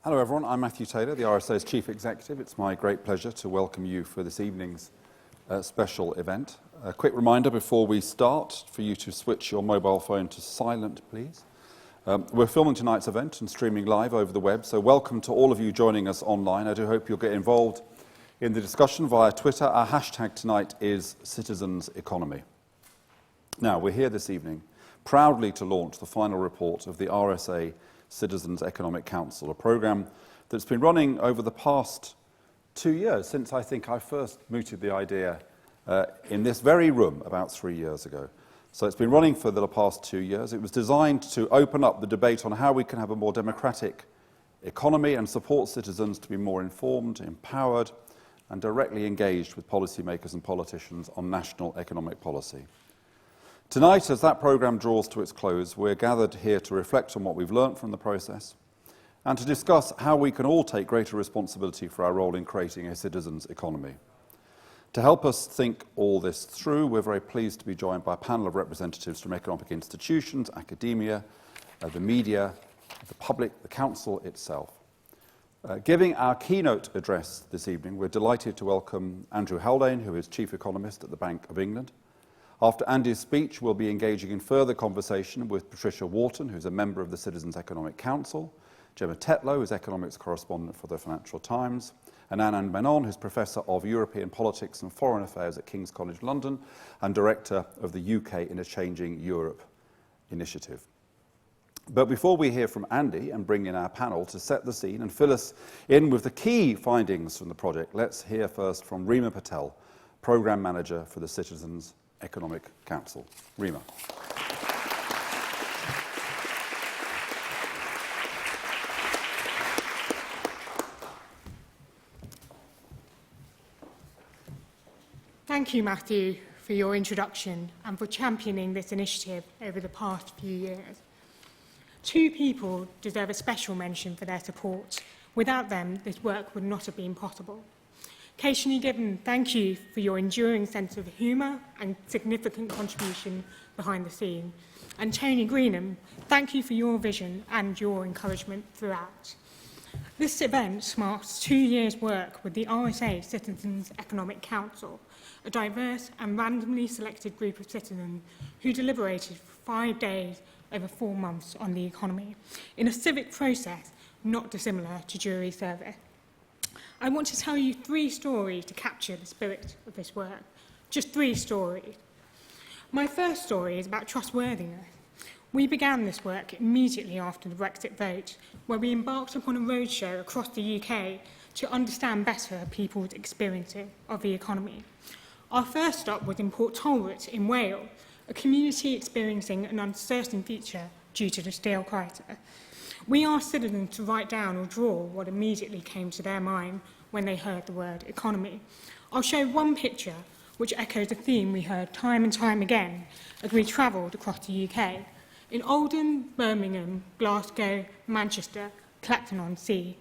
Hello everyone, I'm Matthew Taylor, the RSA's Chief Executive. It's my great pleasure to welcome you for this evening's special event. A quick reminder before we start for you to switch your mobile phone to silent, please. We're filming tonight's event and streaming live over the web, so welcome to all of you joining us online. I do hope you'll get involved in the discussion via Twitter. Our hashtag tonight is Citizens Economy. Now, we're here this evening proudly to launch the final report of the RSA Citizens Economic Council, a programme that's been running over the past 2 years, since I think I first mooted the idea in this very room about 3 years ago. So it's been running for the past 2 years. It was designed to open up the debate on how we can have a more democratic economy and support citizens to be more informed, empowered, and directly engaged with policymakers and politicians on national economic policy. Tonight, as that programme draws to its close, we're gathered here to reflect on what we've learnt from the process and to discuss how we can all take greater responsibility for our role in creating a citizens' economy. To help us think all this through, we're very pleased to be joined by a panel of representatives from economic institutions, academia, the media, the public, the Council itself. Giving our keynote address this evening, we're delighted to welcome Andrew Haldane, who is Chief Economist at the Bank of England. After Andy's speech, we'll be engaging in further conversation with Patricia Wharton, who's a member of the Citizens Economic Council, Gemma Tetlow, who's economics correspondent for the Financial Times, and Anand Menon, who's Professor of European Politics and Foreign Affairs at King's College London and Director of the UK in a Changing Europe initiative. But before we hear from Andy and bring in our panel to set the scene and fill us in with the key findings from the project, let's hear first from Reema Patel, Programme Manager for the Citizens Economic Council. Reema. Thank you, Matthew, for your introduction and for championing this initiative over the past few years. Two people deserve a special mention for their support. Without them, this work would not have been possible. Keishani Given, thank you for your enduring sense of humour and significant contribution behind the scene. And Tony Greenham, thank you for your vision and your encouragement throughout. This event marks 2 years' work with the RSA Citizens Economic Council, a diverse and randomly selected group of citizens who deliberated for 5 days over 4 months on the economy, in a civic process not dissimilar to jury service. I want to tell you 3 stories to capture the spirit of this work. Just 3 stories. My first story is about trustworthiness. We began this work immediately after the Brexit vote, where we embarked upon a roadshow across the UK to understand better people's experiences of the economy. Our first stop was in Port Talbot in Wales, a community experiencing an uncertain future due to the steel crisis. We asked citizens to write down or draw what immediately came to their mind when they heard the word economy. I'll show one picture which echoes a theme we heard time and time again as we travelled across the UK. In Oldham, Birmingham, Glasgow, Manchester, Clacton-on-Sea,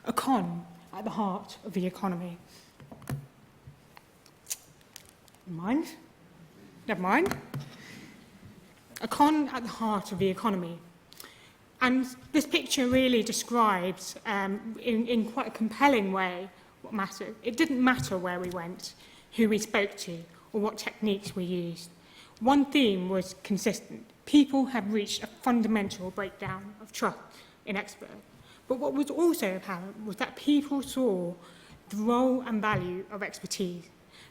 a con at the heart of the economy. Never mind. A con at the heart of the economy. And this picture really describes, in quite a compelling way, what mattered. It didn't matter where we went, who we spoke to, or what techniques we used. One theme was consistent. People had reached a fundamental breakdown of trust in experts. But what was also apparent was that people saw the role and value of expertise.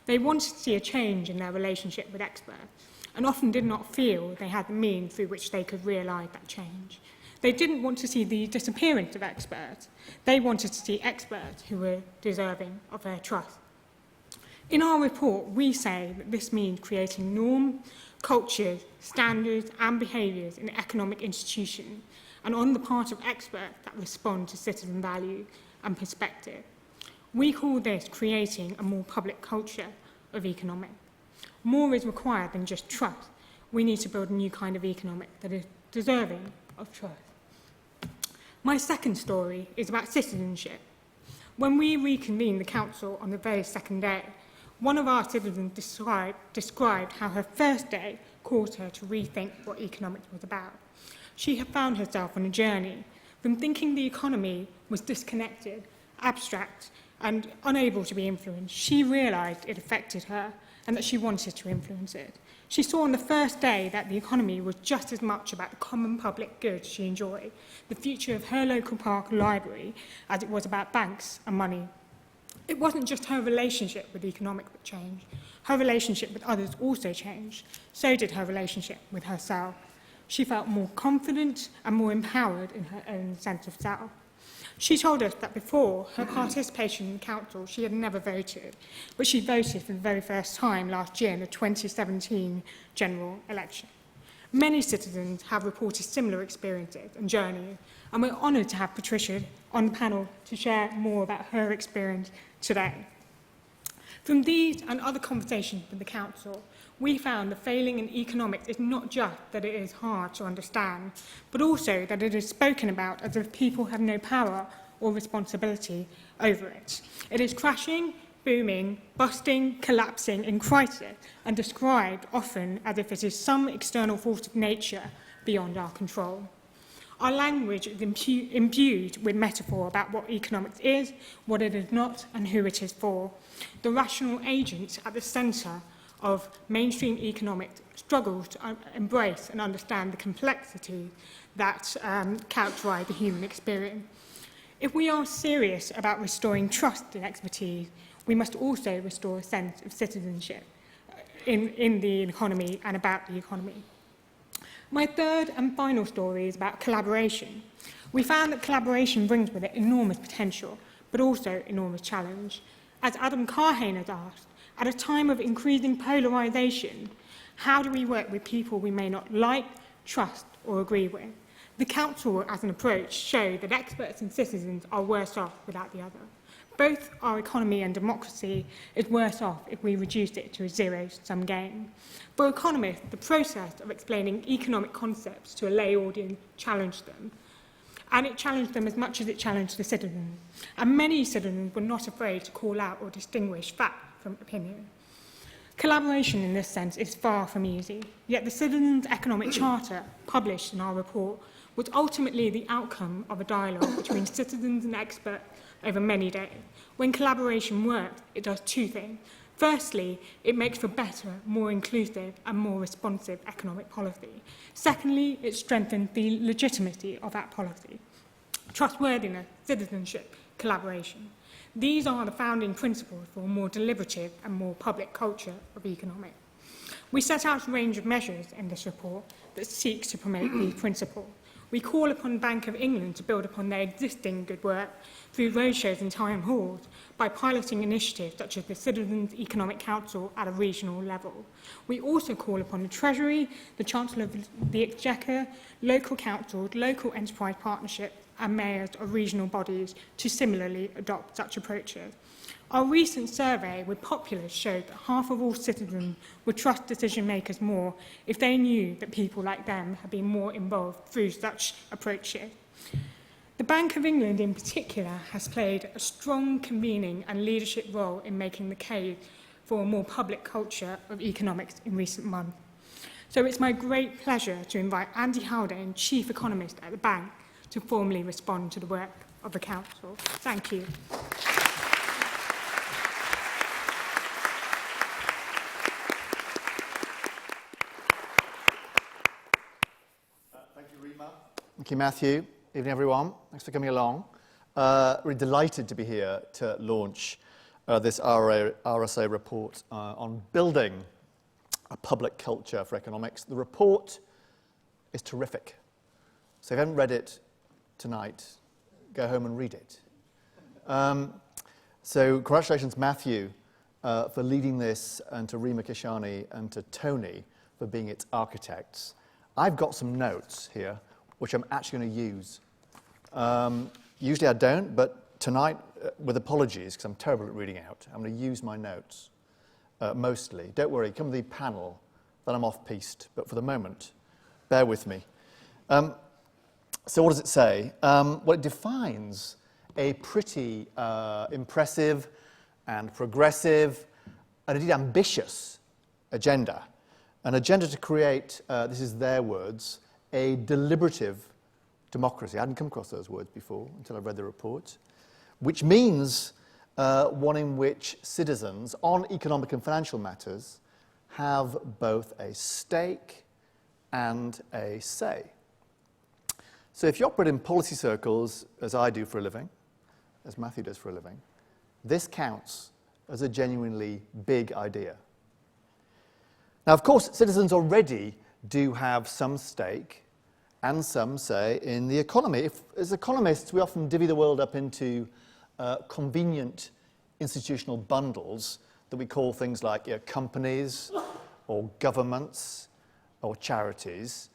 They wanted to see a change in their relationship with experts, and often did not feel they had the means through which they could realise that change. They didn't want to see the disappearance of experts. They wanted to see experts who were deserving of their trust. In our report, we say that this means creating norms, cultures, standards and behaviours in economic institutions and on the part of experts that respond to citizen value and perspective. We call this creating a more public culture of economics. More is required than just trust. We need to build a new kind of economic that is deserving of trust. My second story is about citizenship. When we reconvened the Council on the very second day, one of our citizens described how her first day caused her to rethink what economics was about. She had found herself on a journey From thinking the economy was disconnected, abstract, and unable to be influenced, she realised it affected her and that she wanted to influence it. She saw on the first day that the economy was just as much about the common public good she enjoyed, the future of her local park library, as it was about banks and money. It wasn't just her relationship with economic that changed. Her relationship with others also changed. So did her relationship with herself. She felt more confident and more empowered in her own sense of self. She told us that before her participation in the council, she had never voted, but she voted for the very first time last year in the 2017 general election. Many citizens have reported similar experiences and journeys, and we're honoured to have Patricia on the panel to share more about her experience today. From these and other conversations with the council, we found the failing in economics is not just that it is hard to understand, but also that it is spoken about as if people have no power or responsibility over it. It is crashing, booming, busting, collapsing in crisis, and described often as if it is some external force of nature beyond our control. Our language is imbued with metaphor about what economics is, what it is not, and who it is for. The rational agent at the centre of mainstream economics struggles to embrace and understand the complexity that characterise the human experience. If we are serious about restoring trust in expertise, we must also restore a sense of citizenship in the economy and about the economy. My third and final story is about collaboration. We found that collaboration brings with it enormous potential, but also enormous challenge. As Adam Carhane has asked, at a time of increasing polarisation, how do we work with people we may not like, trust or agree with? The Council, as an approach, showed that experts and citizens are worse off without the other. Both our economy and democracy is worse off if we reduce it to a zero-sum game. For economists, the process of explaining economic concepts to a lay audience challenged them. And it challenged them as much as it challenged the citizens. And many citizens were not afraid to call out or distinguish fact from opinion. Collaboration in this sense is far from easy, yet the Citizens' Economic Charter, published in our report, was ultimately the outcome of a dialogue between citizens and experts over many days. When collaboration works, it does two things. Firstly, it makes for better, more inclusive and more responsive economic policy. Secondly, it strengthens the legitimacy of that policy. Trustworthiness, citizenship, collaboration. These are the founding principles for a more deliberative and more public culture of economics. We set out a range of measures in this report that seek to promote these principles. We call upon the Bank of England to build upon their existing good work through roadshows and town halls by piloting initiatives such as the Citizens Economic Council at a regional level. We also call upon the Treasury, the Chancellor of the Exchequer, local councils, local enterprise partnerships and mayors of regional bodies to similarly adopt such approaches. Our recent survey with populace showed that half of all citizens would trust decision makers more if they knew that people like them had been more involved through such approaches. The Bank of England in particular has played a strong convening and leadership role in making the case for a more public culture of economics in recent months. So it's my great pleasure to invite Andy Haldane, Chief Economist at the Bank, to formally respond to the work of the Council. Thank you. Thank you, Matthew. Evening, everyone. Thanks for coming along. We're delighted to be here to launch this RSA report on building a public culture for economics. The report is terrific. So if you haven't read it tonight, go home and read it. So congratulations, Matthew, for leading this, and to Rima Kishani and to Tony for being its architects. I've got some notes here, which I'm actually going to use. Usually I don't, but tonight, with apologies, because I'm terrible at reading out, I'm going to use my notes, mostly. Don't worry, come to the panel, then I'm off-piste, but for the moment, bear with me. So what does it say? Well, it defines a pretty impressive and progressive, and indeed ambitious agenda. An agenda to create, this is their words, a deliberative democracy. I hadn't come across those words before until I read the report, which means one in which citizens on economic and financial matters have both a stake and a say. So if you operate in policy circles, as I do for a living, as Matthew does for a living, this counts as a genuinely big idea. Now, of course, citizens already do have some stake and some say in the economy. As economists, we often divvy the world up into convenient institutional bundles that we call things like companies or governments or charities.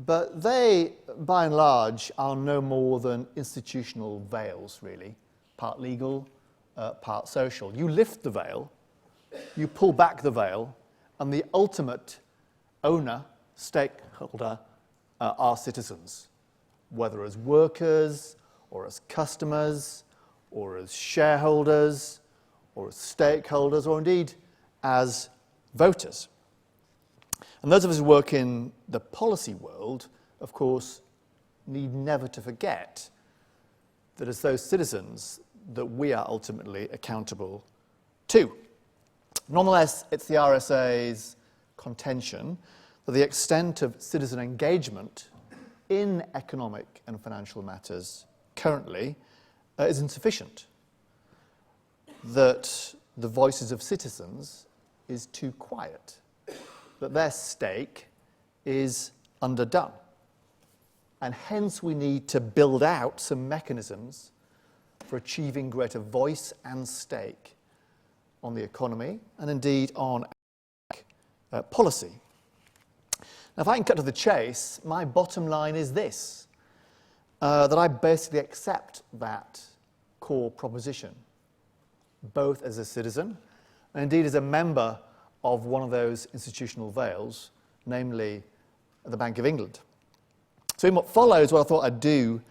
But they, by and large, are no more than institutional veils, really, part legal, part social. You lift the veil, you pull back the veil, and the ultimate owner, stakeholder, are citizens, whether as workers or as customers or as shareholders or as stakeholders or indeed as voters. And those of us who work in the policy world, of course, need never to forget that it's those citizens that we are ultimately accountable to. Nonetheless, it's the RSA's contention that the extent of citizen engagement in economic and financial matters currently is insufficient, that the voices of citizens is too quiet, that their stake is underdone. And hence we need to build out some mechanisms for achieving greater voice and stake on the economy and indeed on policy. Now, if I can cut to the chase, my bottom line is this, that I basically accept that core proposition, both as a citizen and indeed as a member of one of those institutional veils, namely the Bank of England. So in what follows, what I thought I'd do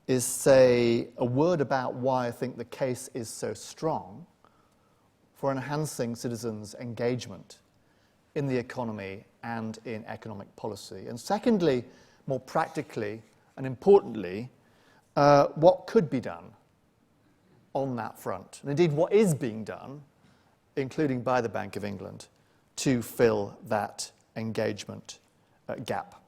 is say a word about why I think the case is so strong for enhancing citizens' engagement in the economy and in economic policy. And secondly, more practically and importantly, what could be done on that front, and indeed what is being done, including by the Bank of England, to fill that engagement gap.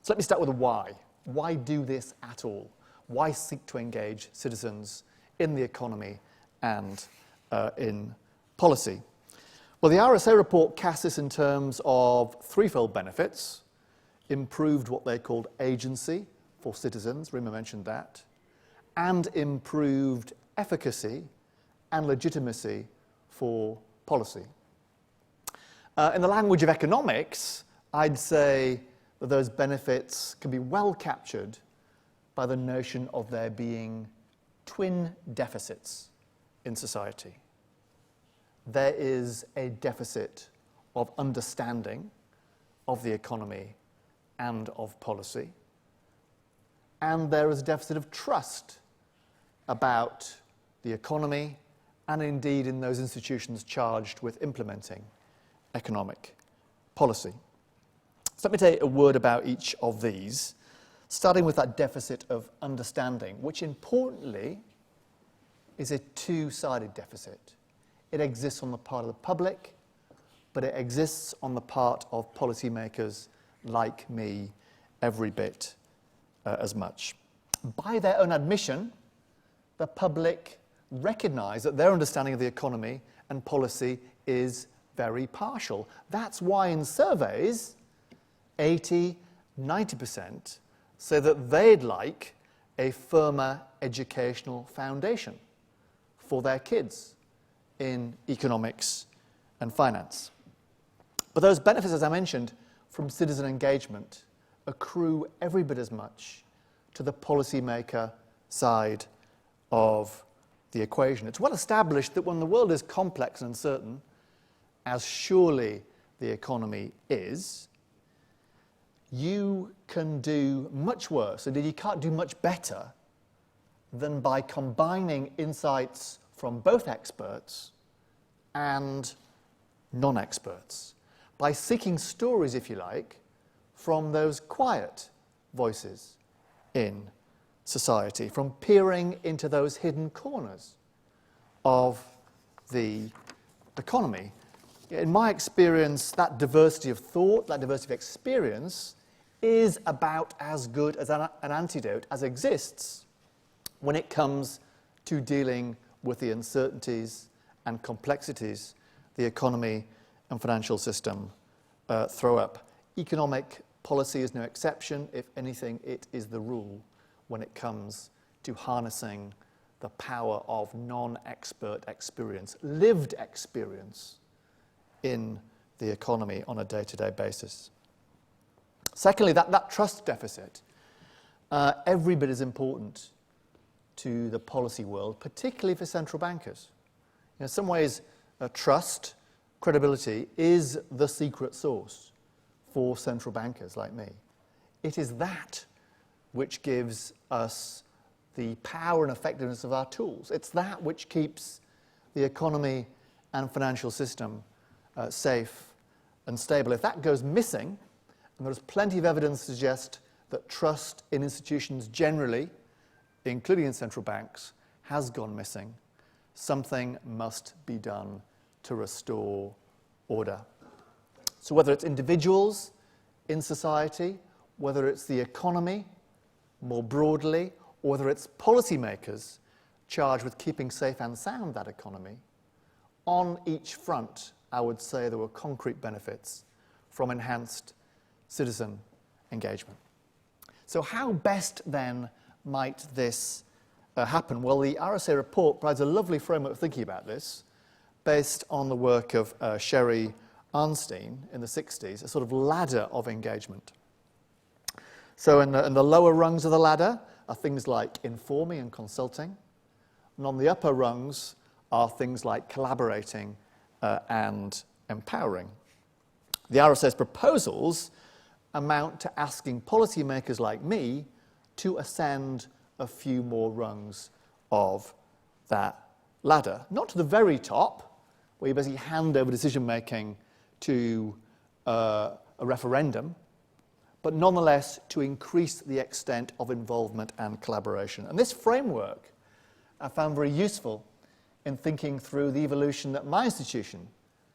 So let me start with a why. Why do this at all? Why seek to engage citizens in the economy and in policy? Well, the RSA report casts this in terms of threefold benefits: improved what they called agency for citizens, Rima mentioned that, and improved efficacy and legitimacy for policy. In the language of economics, I'd say that those benefits can be well captured by the notion of there being twin deficits in society. There is a deficit of understanding of the economy and of policy, and there is a deficit of trust about the economy and indeed in those institutions charged with implementing economic policy. So let me tell you a word about each of these, starting with that deficit of understanding, which importantly is a two-sided deficit. It exists on the part of the public, but it exists on the part of policymakers like me every bit as much. By their own admission, the public recognise that their understanding of the economy and policy is very partial. That's why in surveys, 80, 90% say that they'd like a firmer educational foundation for their kids in economics and finance. But those benefits, as I mentioned, from citizen engagement accrue every bit as much to the policymaker side of the equation. It's well established that when the world is complex and uncertain, as surely the economy is, you can do much worse, indeed you can't do much better than by combining insights from both experts and non-experts, by seeking stories, if you like, from those quiet voices in society, from peering into those hidden corners of the economy. In my experience, that diversity of thought, that diversity of experience, is about as good as an antidote as exists when it comes to dealing with the uncertainties and complexities the economy and financial system throw up. Economic policy is no exception. If anything, it is the rule when it comes to harnessing the power of non-expert experience, lived experience in the economy on a day-to-day basis. Secondly, that trust deficit, every bit as important to the policy world, particularly for central bankers. In some ways, trust, credibility, is the secret sauce for central bankers like me. It is that which gives us the power and effectiveness of our tools. It's that which keeps the economy and financial system safe and stable. If that goes missing, and there's plenty of evidence to suggest that trust in institutions generally, including in central banks, has gone missing, something must be done to restore order. So whether it's individuals in society, whether it's the economy more broadly, or whether it's policymakers charged with keeping safe and sound that economy, on each front, I would say there were concrete benefits from enhanced citizen engagement. So how best then might this happen? Well, the RSA report provides a lovely framework of thinking about this based on the work of Sherry Arnstein in the 60s, a sort of ladder of engagement. So in the lower rungs of the ladder are things like informing and consulting, and on the upper rungs are things like collaborating and empowering. The RSA's proposals amount to asking policymakers like me to ascend a few more rungs of that ladder. Not to the very top, where you basically hand over decision-making to a referendum, but nonetheless to increase the extent of involvement and collaboration. And this framework I found very useful in thinking through the evolution that my institution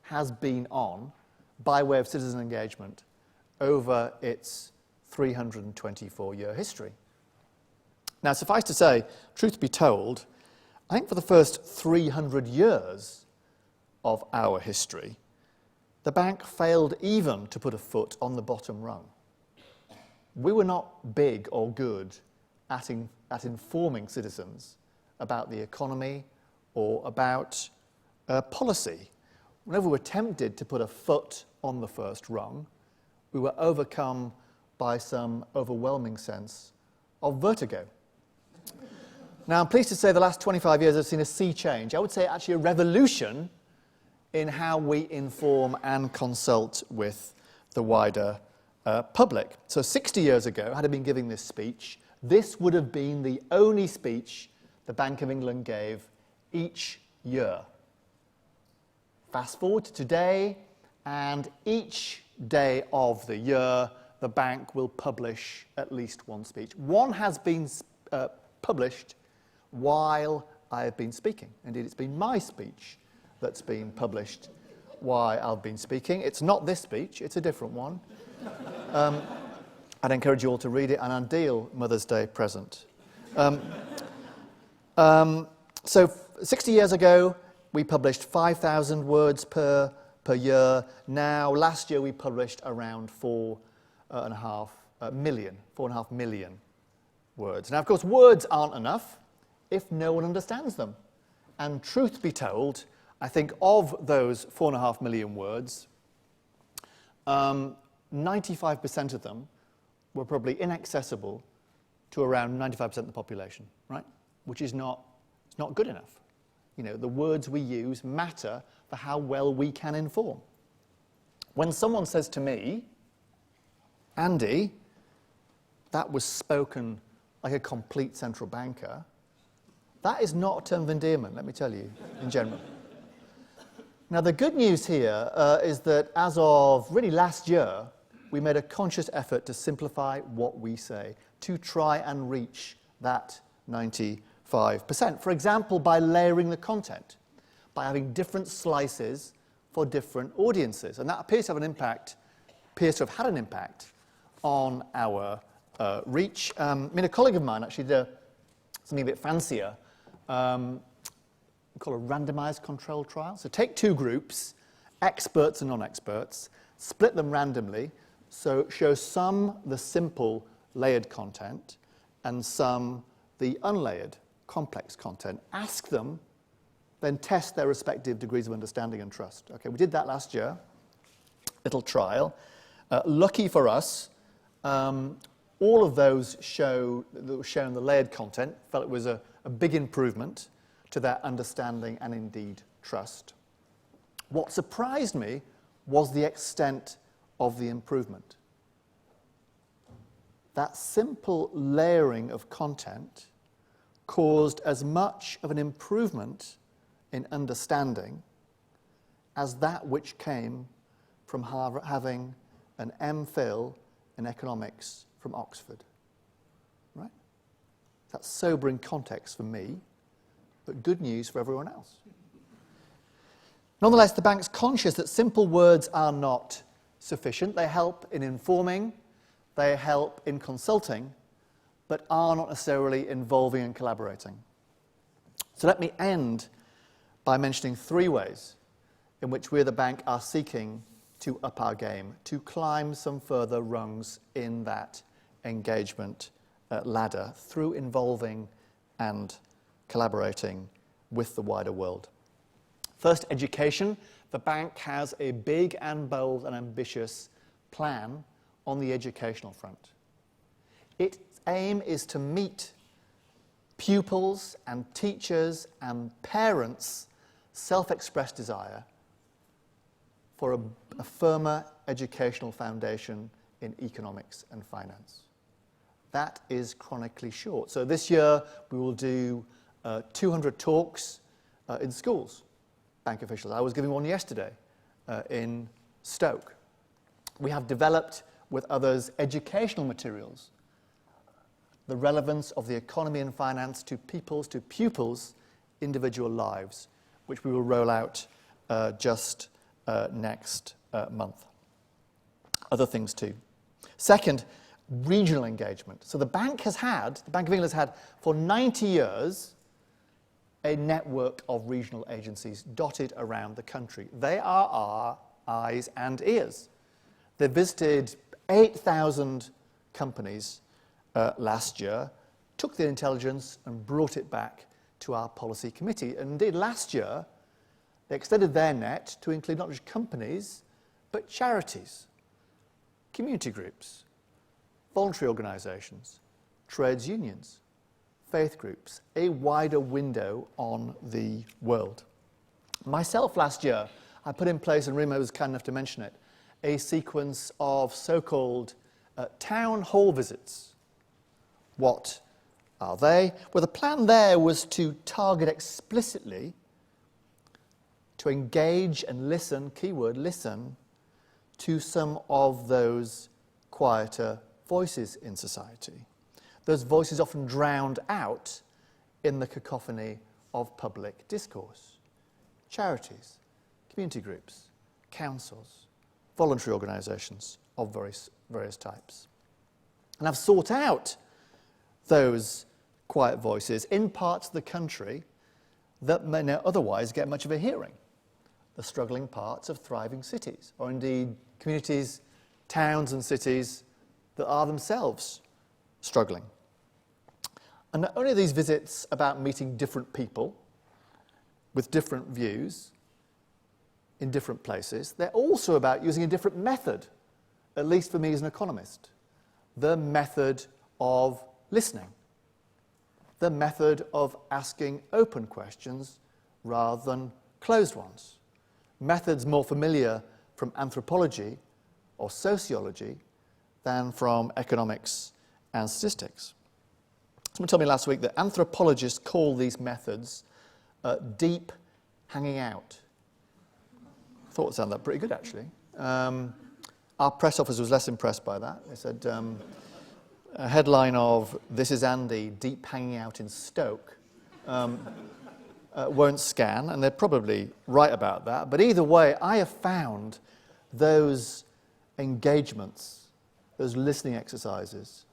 has been on by way of citizen engagement over its 324-year history. Now, suffice to say, truth be told, I think for the first 300 years of our history, the bank failed even to put a foot on the bottom rung. We were not big or good at informing citizens about the economy or about policy. Whenever we were tempted to put a foot on the first rung, we were overcome by some overwhelming sense of vertigo. Now, I'm pleased to say the last 25 years have seen a sea change. I would say actually a revolution in how we inform and consult with the wider public. So 60 years ago, had I been giving this speech, this would have been the only speech the Bank of England gave each year. Fast forward to today, and each day of the year, the bank will publish at least one speech. One has been published while I have been speaking. Indeed, it's been my speech that's been published while I've been speaking. It's not this speech, it's a different one. I'd encourage you all to read it, an ideal Mother's Day present. So 60 years ago, we published 5,000 words per year. Now, last year we published around 4.5 million words. Now, of course, words aren't enough if no one understands them. And truth be told, I think of those 4.5 million words, 95% of them were probably inaccessible to around 95% of the population, right? Which is not good enough. You know, the words we use matter for how well we can inform. When someone says to me, Andy, that was spoken like a complete central banker, that is not a term of endearment, let me tell you, in general. Now, the good news here is that as of really last year, we made a conscious effort to simplify what we say, to try and reach that 95%. For example, by layering the content, by having different slices for different audiences. And that appears to have had an impact on our reach. A colleague of mine actually did something a bit fancier, called a randomized control trial. So take two groups, experts and non-experts, split them randomly, so show some the simple layered content and some the unlayered complex content. Ask them, then test their respective degrees of understanding and trust. Okay, we did that last year, little trial. Lucky for us, all of those that were shown the layered content felt it was a big improvement to their understanding and indeed trust. What surprised me was the extent of the improvement. That simple layering of content caused as much of an improvement in understanding as that which came from having an MPhil in economics from Oxford. Right? That's sobering context for me, but good news for everyone else. Nonetheless, the bank's conscious that simple words are not sufficient. They help in informing, they help in consulting, but are not necessarily involving and collaborating. So let me end by mentioning three ways in which we, the bank, are seeking to up our game, to climb some further rungs in that engagement ladder through involving and collaborating with the wider world. First, education. The bank has a big and bold and ambitious plan on the educational front. Its aim is to meet pupils and teachers and parents' self-expressed desire for a firmer educational foundation in economics and finance. That is chronically short. So this year we will do 200 talks in schools, bank officials. I was giving one yesterday in Stoke. We have developed with others educational materials, the relevance of the economy and finance to pupils' individual lives, which we will roll out just next month. Other things too. Second, regional engagement. So the Bank of England has had for 90 years a network of regional agencies dotted around the country. They are our eyes and ears. They visited 8,000 companies last year, took the intelligence and brought it back to our policy committee. And indeed, last year, they extended their net to include not just companies, but charities, community groups, voluntary organisations, trades unions, faith groups, a wider window on the world. Myself, last year, I put in place, and Rima was kind enough to mention it, a sequence of so-called town hall visits. What are they? Well, the plan there was to target explicitly, to engage and listen, keyword listen, to some of those quieter voices in society. Those voices often drowned out in the cacophony of public discourse. Charities, community groups, councils, voluntary organisations of various types. And I've sought out those quiet voices in parts of the country that may not otherwise get much of a hearing. The struggling parts of thriving cities, or indeed communities, towns and cities that are themselves struggling. And not only are these visits about meeting different people with different views in different places, they're also about using a different method, at least for me as an economist, the method of listening, the method of asking open questions rather than closed ones, methods more familiar from anthropology or sociology than from economics and statistics. Someone told me last week that anthropologists call these methods deep hanging out. I thought it sounded pretty good, actually. Our press officer was less impressed by that. They said, a headline of, "This is Andy, deep hanging out in Stoke," won't scan, and they're probably right about that. But either way, I have found those engagements, those listening exercises,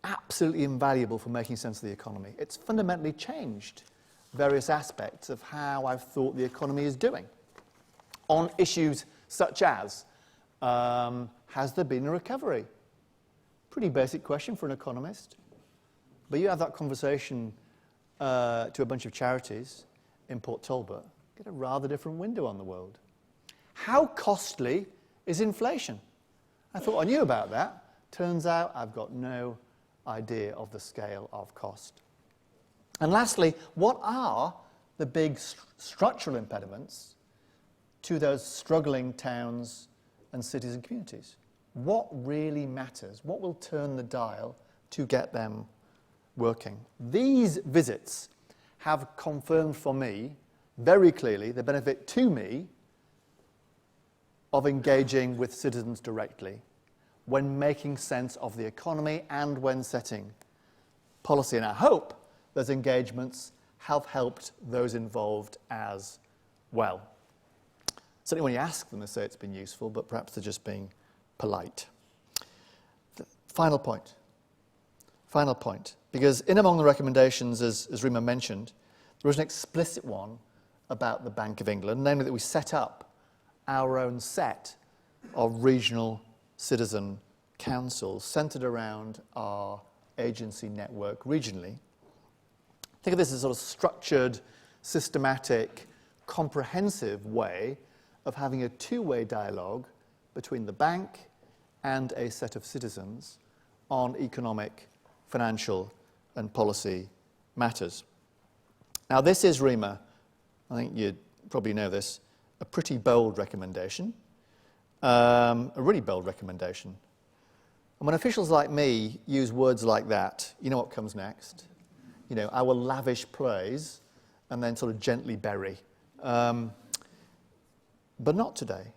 absolutely invaluable for making sense of the economy. It's fundamentally changed various aspects of how I've thought the economy is doing on issues such as, has there been a recovery? Pretty basic question for an economist. But you have that conversation to a bunch of charities in Port Talbot, get a rather different window on the world. How costly is inflation? I thought I knew about that. Turns out I've got no idea of the scale of cost. And lastly, what are the big structural impediments to those struggling towns and cities and communities? What really matters? What will turn the dial to get them working? These visits have confirmed for me very clearly the benefit to me of engaging with citizens directly when making sense of the economy and when setting policy. And I hope those engagements have helped those involved as well. Certainly when you ask them, they say it's been useful, but perhaps they're just being polite. Final point, because in among the recommendations, as Rima mentioned, there was an explicit one about the Bank of England, namely that we set up our own set of regional citizen councils centred around our agency network regionally. Think of this as a sort of structured, systematic, comprehensive way of having a two-way dialogue between the bank and a set of citizens on economic, financial and policy matters. Now this is, Rima, I think you probably know this, a pretty bold recommendation, a really bold recommendation. And when officials like me use words like that, you know what comes next? You know, I will lavish praise and then sort of gently bury. But not today.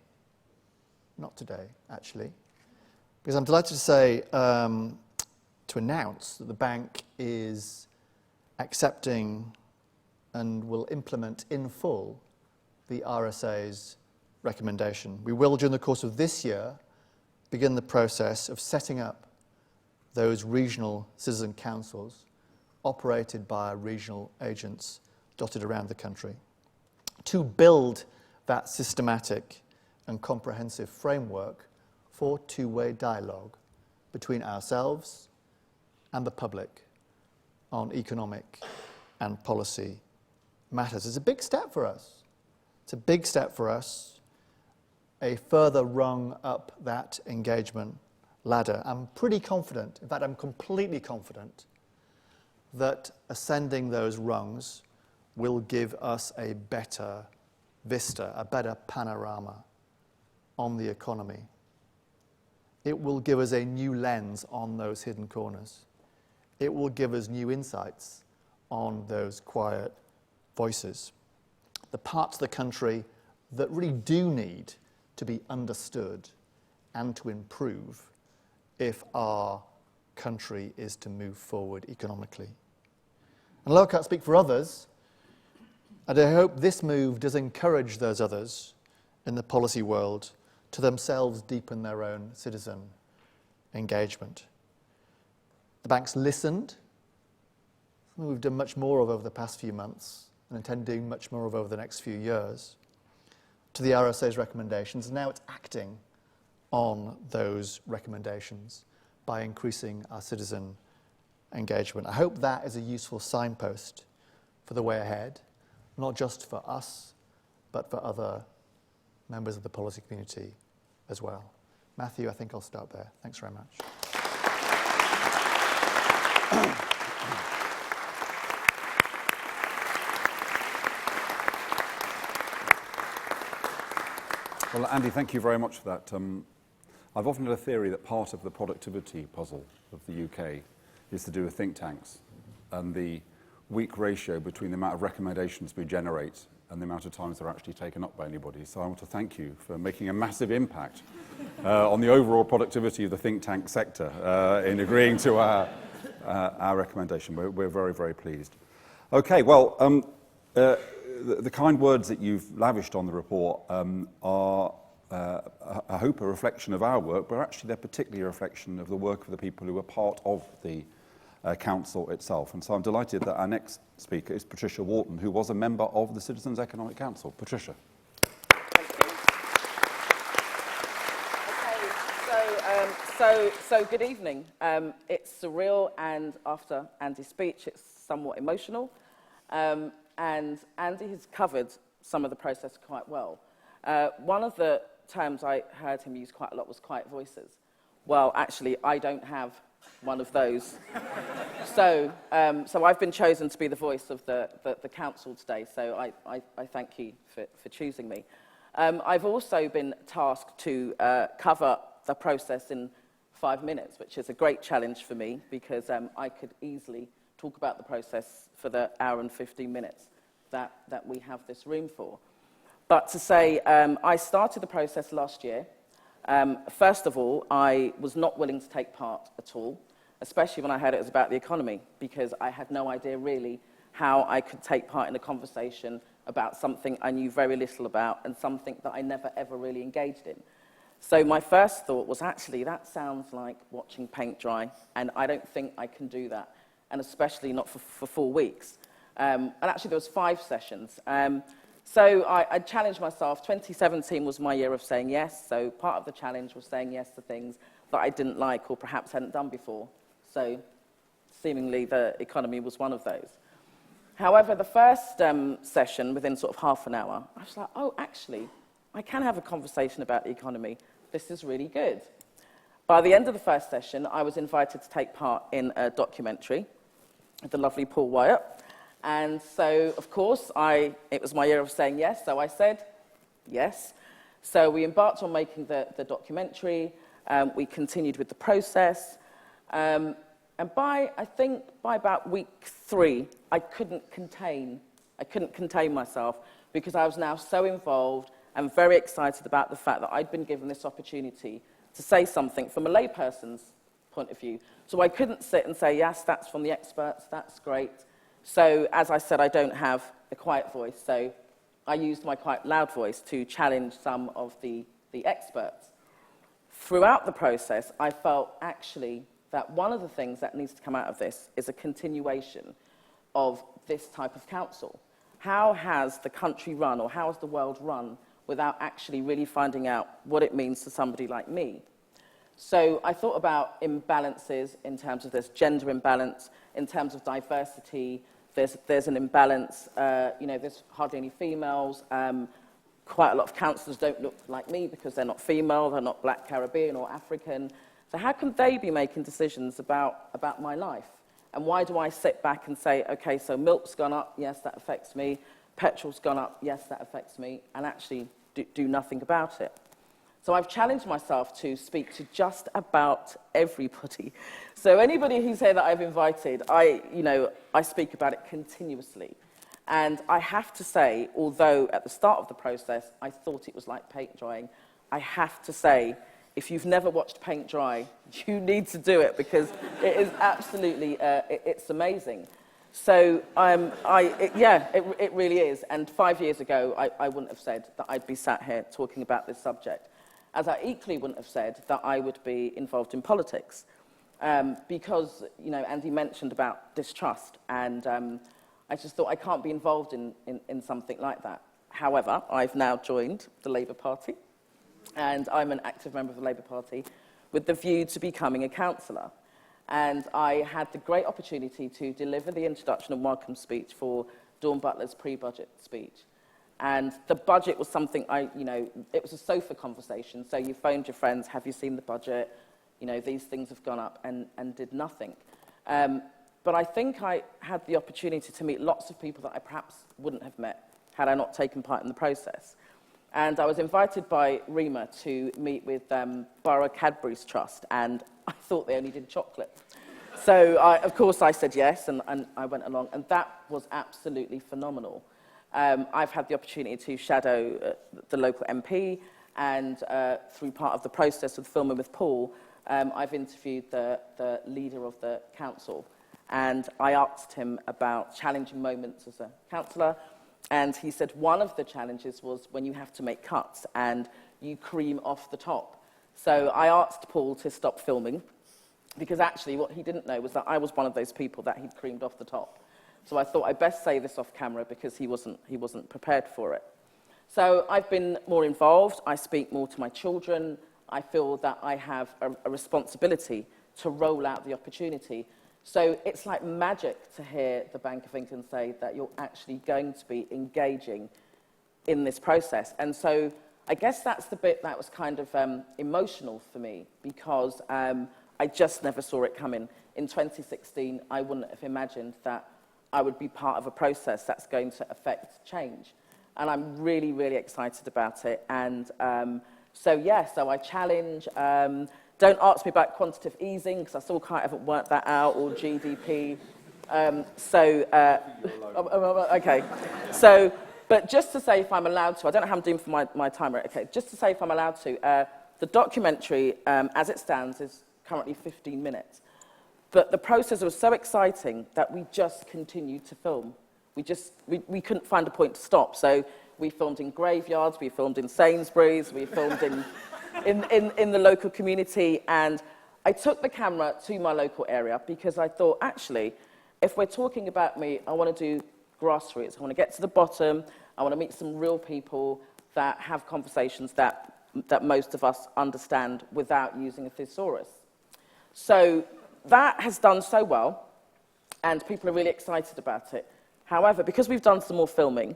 Not today, actually. Because I'm delighted to say, to announce that the bank is accepting and will implement in full the RSA's recommendation. We will, during the course of this year, begin the process of setting up those regional citizen councils operated by regional agents dotted around the country to build that systematic and comprehensive framework for two-way dialogue between ourselves and the public on economic and policy matters. It's a big step for us. It's a big step for us, a further rung up that engagement ladder. I'm pretty confident, in fact, I'm completely confident, that ascending those rungs will give us a better vista, a better panorama on the economy. It will give us a new lens on those hidden corners. It will give us new insights on those quiet voices. The parts of the country that really do need to be understood and to improve if our country is to move forward economically. And although I can't speak for others, and I hope this move does encourage those others in the policy world to themselves deepen their own citizen engagement. The bank's listened, something we've done much more of over the past few months and intend doing much more of over the next few years, to the RSA's recommendations. Now it's acting on those recommendations by increasing our citizen engagement. I hope that is a useful signpost for the way ahead, not just for us, but for other members of the policy community as well. Matthew, I think I'll start there. Thanks very much. Well, Andy, thank you very much for that. I've often had a theory that part of the productivity puzzle of the UK is to do with think tanks and the weak ratio between the amount of recommendations we generate and the amount of times they're actually taken up by anybody. So I want to thank you for making a massive impact on the overall productivity of the think tank sector in agreeing to our recommendation. We're very, very pleased. Okay, well, the kind words that you've lavished on the report are, I hope, a reflection of our work, but actually they're particularly a reflection of the work of the people who are part of the council itself. And so I'm delighted that our next speaker is Patricia Wharton, who was a member of the Citizens Economic Council. Patricia. So good evening. It's surreal, and after Andy's speech, it's somewhat emotional. And Andy has covered some of the process quite well. One of the terms I heard him use quite a lot was quiet voices. Well, actually, I don't have one of those. So I've been chosen to be the voice of the council today, so I thank you for choosing me. I've also been tasked to cover the process in 5 minutes, which is a great challenge for me, because I could easily talk about the process for the hour and 15 minutes that we have this room for. But to say, I started the process last year. First of all, I was not willing to take part at all, especially when I heard it was about the economy, because I had no idea really how I could take part in a conversation about something I knew very little about and something that I never ever really engaged in. So my first thought was, actually, that sounds like watching paint dry, and I don't think I can do that, and especially not for 4 weeks. And actually, there was 5 sessions. So I challenged myself. 2017 was my year of saying yes, so part of the challenge was saying yes to things that I didn't like or perhaps hadn't done before. So seemingly the economy was one of those. However, the first session, within sort of half an hour, I was like, oh, actually, I can have a conversation about the economy. This is really good. By the end of the first session, I was invited to take part in a documentary with the lovely Paul Wyatt. And so, of course, it was my year of saying yes, so I said yes. So we embarked on making the documentary. We continued with the process. And I think by about week 3, I couldn't contain myself, because I was now so involved and very excited about the fact that I'd been given this opportunity to say something from a layperson's point of view. So I couldn't sit and say, yes, that's from the experts, that's great. So, as I said, I don't have a quiet voice, so I used my quite loud voice to challenge some of the experts. Throughout the process, I felt actually that one of the things that needs to come out of this is a continuation of this type of council. How has the country run, or how has the world run, without actually really finding out what it means to somebody like me? So I thought about imbalances in terms of this gender imbalance, in terms of diversity. There's an imbalance, there's hardly any females. Quite a lot of councillors don't look like me because they're not female, they're not Black, Caribbean or African. So how can they be making decisions about my life? And why do I sit back and say, okay, so milk's gone up, yes, that affects me. Petrol's gone up, yes, that affects me, and actually do nothing about it. So I've challenged myself to speak to just about everybody. So anybody who's here that I've invited, I speak about it continuously. And I have to say, although at the start of the process I thought it was like paint drying, I have to say, if you've never watched paint dry, you need to do it, because it is absolutely, it's amazing. So it really is. And 5 years ago, I wouldn't have said that I'd be sat here talking about this subject, as I equally wouldn't have said that I would be involved in politics. Because, Andy mentioned about distrust, and I just thought I can't be involved in something like that. However, I've now joined the Labour Party, and I'm an active member of the Labour Party with the view to becoming a councillor. And I had the great opportunity to deliver the introduction and welcome speech for Dawn Butler's pre-budget speech. And the budget was something it was a sofa conversation. So you phoned your friends, have you seen the budget? These things have gone up, and did nothing. But I think I had the opportunity to meet lots of people that I perhaps wouldn't have met had I not taken part in the process. And I was invited by Rima to meet with Borough Cadbury's Trust, and I thought they only did chocolate. So, of course, I said yes, and I went along, and that was absolutely phenomenal. I've had the opportunity to shadow the local MP, and through part of the process of filming with Paul, I've interviewed the leader of the council. And I asked him about challenging moments as a councillor, and he said one of the challenges was when you have to make cuts and you cream off the top. So I asked Paul to stop filming, because actually what he didn't know was that I was one of those people that he'd creamed off the top. So I thought I'd best say this off camera because he wasn't prepared for it. So I've been more involved, I speak more to my children, I feel that I have a responsibility to roll out the opportunity. So it's like magic to hear the Bank of England say that you're actually going to be engaging in this process. And so I guess that's the bit that was kind of emotional for me, because I just never saw it coming. In 2016, I wouldn't have imagined that I would be part of a process that's going to affect change. And I'm really, really excited about it. And so I challenge. Don't ask me about quantitative easing, because I still haven't worked that out, or GDP. Okay. So, but just to say if I'm allowed to, I don't know how I'm doing for my timer. Okay, just to say if I'm allowed to, the documentary, as it stands, is currently 15 minutes. But the process was so exciting that we just continued to film. We couldn't find a point to stop. So we filmed in graveyards, we filmed in Sainsbury's, we filmed in the local community. And I took the camera to my local area because I thought, actually, if we're talking about me, I want to do grassroots. I want to get to the bottom. I want to meet some real people that have conversations that most of us understand without using a thesaurus. So that has done so well, and people are really excited about it. However, because we've done some more filming,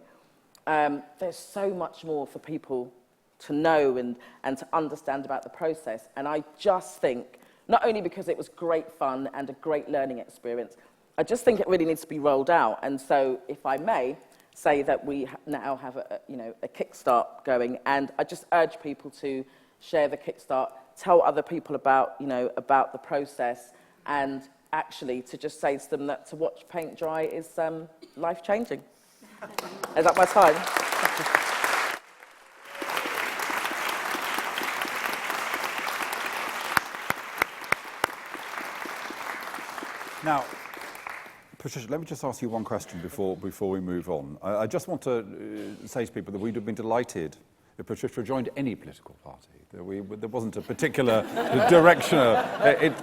there's so much more for people to know and to understand about the process. And I just think, not only because it was great fun and a great learning experience, I just think it really needs to be rolled out. And so, if I may, say that we now have a Kickstart going, and I just urge people to share the Kickstart, tell other people about the process, and actually to just say to them that to watch paint dry is life-changing. Is that my time? Now, Patricia, let me just ask you one question before we move on. I just want to say to people that we'd have been delighted if Patricia joined any political party. There wasn't a particular direction.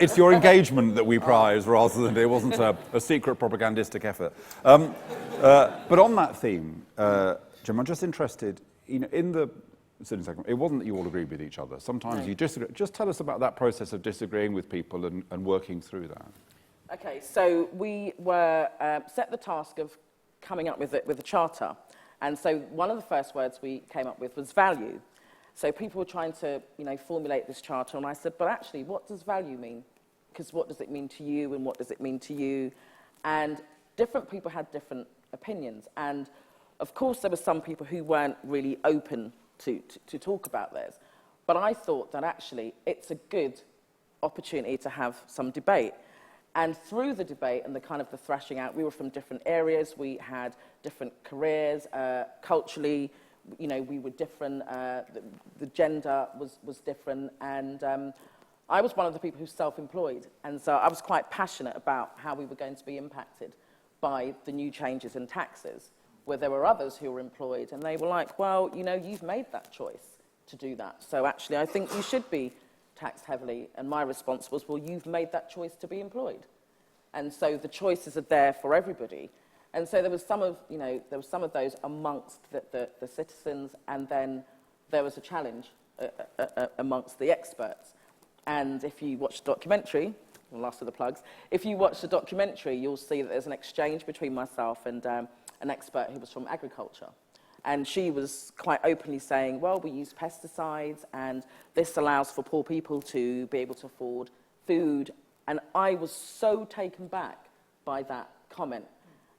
It's your engagement that we prize rather than it wasn't a secret propagandistic effort. But on that theme, Jim, I'm just interested, in the sitting segment, it wasn't that you all agreed with each other. Sometimes you disagree. Just tell us about that process of disagreeing with people and working through that. Okay, so we were set the task of coming up with a charter. And so one of the first words we came up with was value. So people were trying to, formulate this charter, and I said, but actually, what does value mean? Because what does it mean to you, and what does it mean to you? And different people had different opinions. And of course, there were some people who weren't really open to talk about theirs. But I thought that actually, it's a good opportunity to have some debate. And through the debate and the kind of the thrashing out, we were from different areas, we had different careers, culturally, we were different, the gender was different, and I was one of the people who's self-employed, and so I was quite passionate about how we were going to be impacted by the new changes in taxes, where there were others who were employed, and they were like, well, you've made that choice to do that, so actually I think you should be taxed heavily. And my response was, well, you've made that choice to be employed. And so the choices are there for everybody. And so there was some of those amongst the citizens, and then there was a challenge amongst the experts. And if you watch the documentary, the last of the plugs, if you watch the documentary, you'll see that there's an exchange between myself and an expert who was from agriculture. And she was quite openly saying, well, we use pesticides, and this allows for poor people to be able to afford food. And I was so taken back by that comment.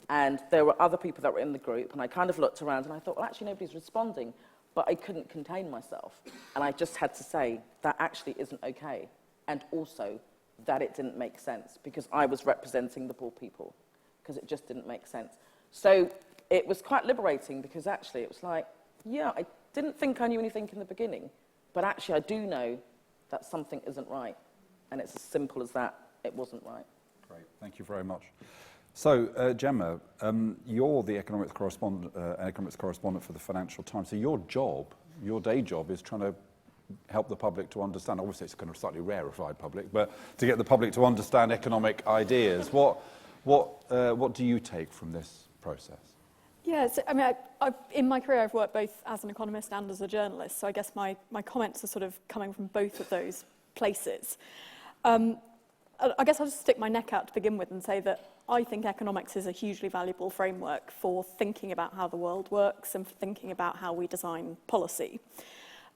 And there were other people that were in the group, and I kind of looked around, and I thought, well, actually, nobody's responding. But I couldn't contain myself. And I just had to say, that actually isn't okay. And also, that it didn't make sense, because I was representing the poor people, because it just didn't make sense. So it was quite liberating because actually it was like, yeah, I didn't think I knew anything in the beginning, but actually I do know that something isn't right. And it's as simple as that, it wasn't right. Great, thank you very much. So, Gemma, you're the economics correspondent for the Financial Times. So your job, your day job, is trying to help the public to understand, obviously it's kind of slightly rarefied public, but to get the public to understand economic ideas. What do you take from this process? Yeah, so, I mean, in my career I've worked both as an economist and as a journalist, so I guess my comments are sort of coming from both of those places. I guess I'll just stick my neck out to begin with and say that I think economics is a hugely valuable framework for thinking about how the world works and for thinking about how we design policy.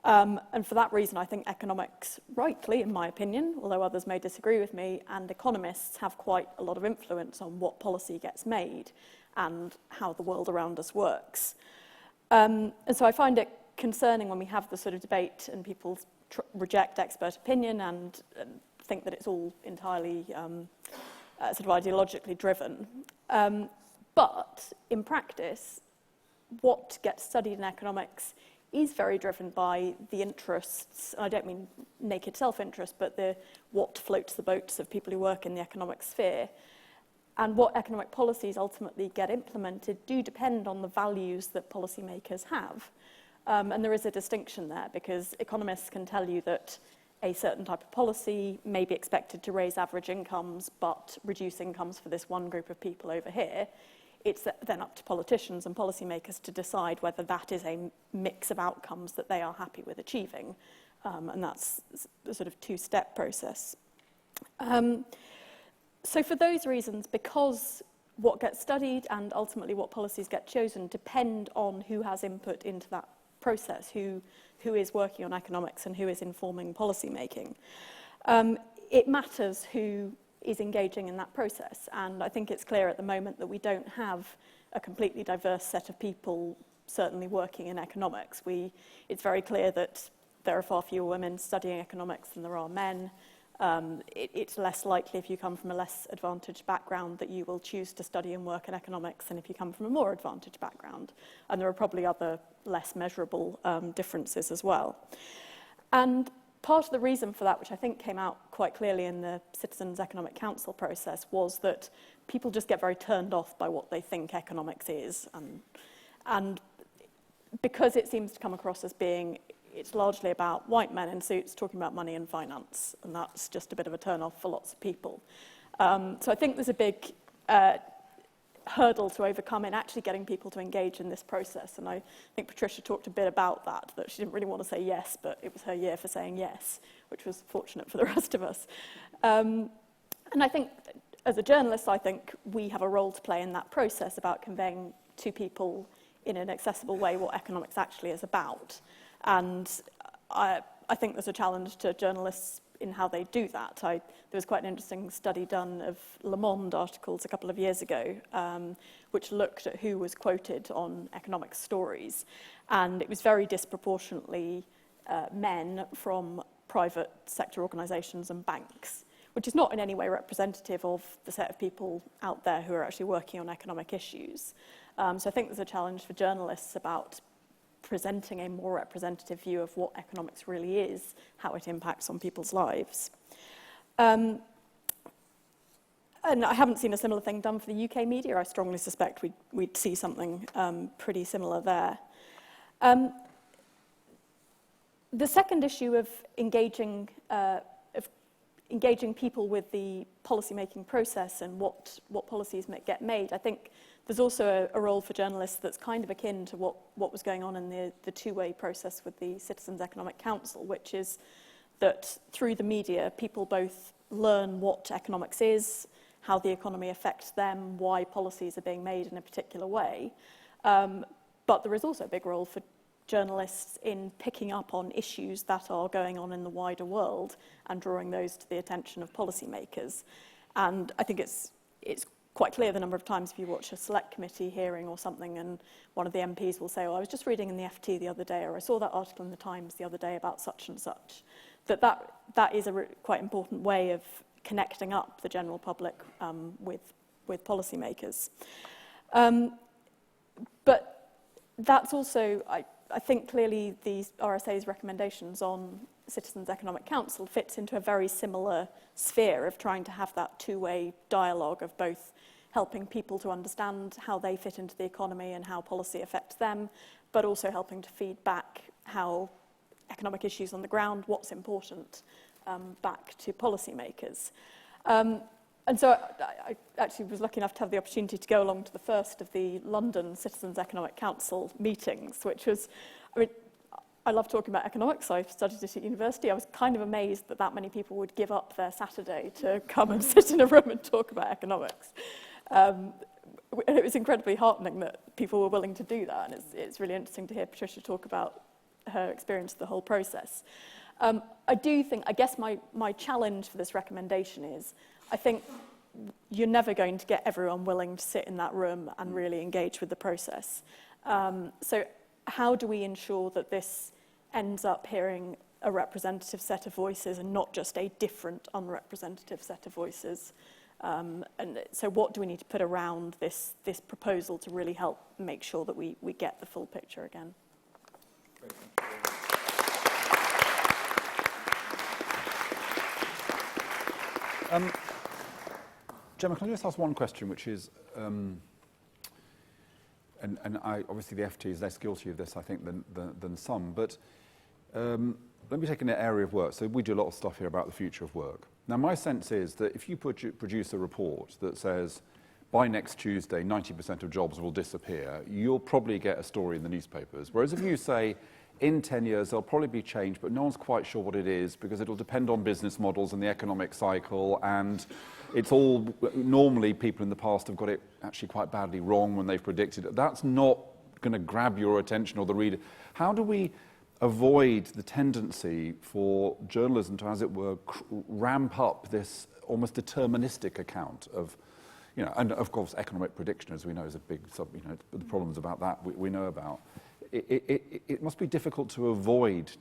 And for that reason, I think economics, rightly, in my opinion, although others may disagree with me, and economists have quite a lot of influence on what policy gets made and how the world around us works. And so I find it concerning when we have the sort of debate and people reject expert opinion and think that it's all entirely sort of ideologically driven. But in practice, what gets studied in economics is very driven by the interests, I don't mean naked self-interest, but what floats the boats of people who work in the economic sphere. And what economic policies ultimately get implemented do depend on the values that policymakers have. And there is a distinction there, because economists can tell you that a certain type of policy may be expected to raise average incomes, but reduce incomes for this one group of people over here. It's then up to politicians and policymakers to decide whether that is a mix of outcomes that they are happy with achieving. And that's a sort of two-step process. So for those reasons, because what gets studied and ultimately what policies get chosen depend on who has input into that process, who is working on economics and who is informing policy making, it matters who is engaging in that process. And I think it's clear at the moment that we don't have a completely diverse set of people certainly working in economics. It's very clear that there are far fewer women studying economics than there are men. It's less likely if you come from a less advantaged background that you will choose to study and work in economics than if you come from a more advantaged background. And there are probably other less measurable differences as well. And part of the reason for that, which I think came out quite clearly in the Citizens Economic Council process, was that people just get very turned off by what they think economics is. And because it seems to come across as being, it's largely about white men in suits talking about money and finance, and that's just a bit of a turn-off for lots of people. So I think there's a big hurdle to overcome in actually getting people to engage in this process. And I think Patricia talked a bit about that she didn't really want to say yes, but it was her year for saying yes, which was fortunate for the rest of us. And I think, as a journalist, I think we have a role to play in that process about conveying to people in an accessible way what economics actually is about. And I think there's a challenge to journalists in how they do that. There was quite an interesting study done of Le Monde articles a couple of years ago, which looked at who was quoted on economic stories. And it was very disproportionately men from private sector organisations and banks, which is not in any way representative of the set of people out there who are actually working on economic issues. So I think there's a challenge for journalists about presenting a more representative view of what economics really is, how it impacts on people's lives. And I haven't seen a similar thing done for the UK media. I strongly suspect we'd see something pretty similar there. The second issue of engaging people with the policy-making process and what policies get made, I think there's also a role for journalists that's kind of akin to what was going on in the two-way process with the Citizens Economic Council, which is that through the media, people both learn what economics is, how the economy affects them, why policies are being made in a particular way. But there is also a big role for journalists in picking up on issues that are going on in the wider world and drawing those to the attention of policymakers. And I think it's quite clear the number of times if you watch a select committee hearing or something and one of the MPs will say, oh, I was just reading in the FT the other day, or I saw that article in the Times the other day about such and such, that is a quite important way of connecting up the general public with policymakers. But that's also, I think clearly the RSA's recommendations on Citizens Economic Council fits into a very similar sphere of trying to have that two-way dialogue of both helping people to understand how they fit into the economy and how policy affects them, but also helping to feed back how economic issues on the ground, what's important, back to policymakers. And so I actually was lucky enough to have the opportunity to go along to the first of the London Citizens Economic Council meetings, which was, I mean, I love talking about economics. I studied it at university. I was kind of amazed that that many people would give up their Saturday to come and sit in a room and talk about economics. And it was incredibly heartening that people were willing to do that. And it's really interesting to hear Patricia talk about her experience of the whole process. I do think, I guess my challenge for this recommendation is, I think you're never going to get everyone willing to sit in that room and really engage with the process. So how do we ensure that this ends up hearing a representative set of voices and not just a different, unrepresentative set of voices? And so what do we need to put around this proposal to really help make sure that we get the full picture again? Gemma, can I just ask one question, which is, and obviously the FT is less guilty of this, I think, than some, but let me take an area of work. So we do a lot of stuff here about the future of work. Now, my sense is that if you produce a report that says, by next Tuesday, 90% of jobs will disappear, you'll probably get a story in the newspapers. Whereas if you say, in 10 years, there'll probably be change, but no one's quite sure what it is because it'll depend on business models and the economic cycle, and it's all, normally people in the past have got it actually quite badly wrong when they've predicted it. That's not going to grab your attention or the reader. How do we avoid the tendency for journalism to, as it were, ramp up this almost deterministic account of, you know, and of course economic prediction, as we know, is a big the problems about that we know about. It must be difficult to avoid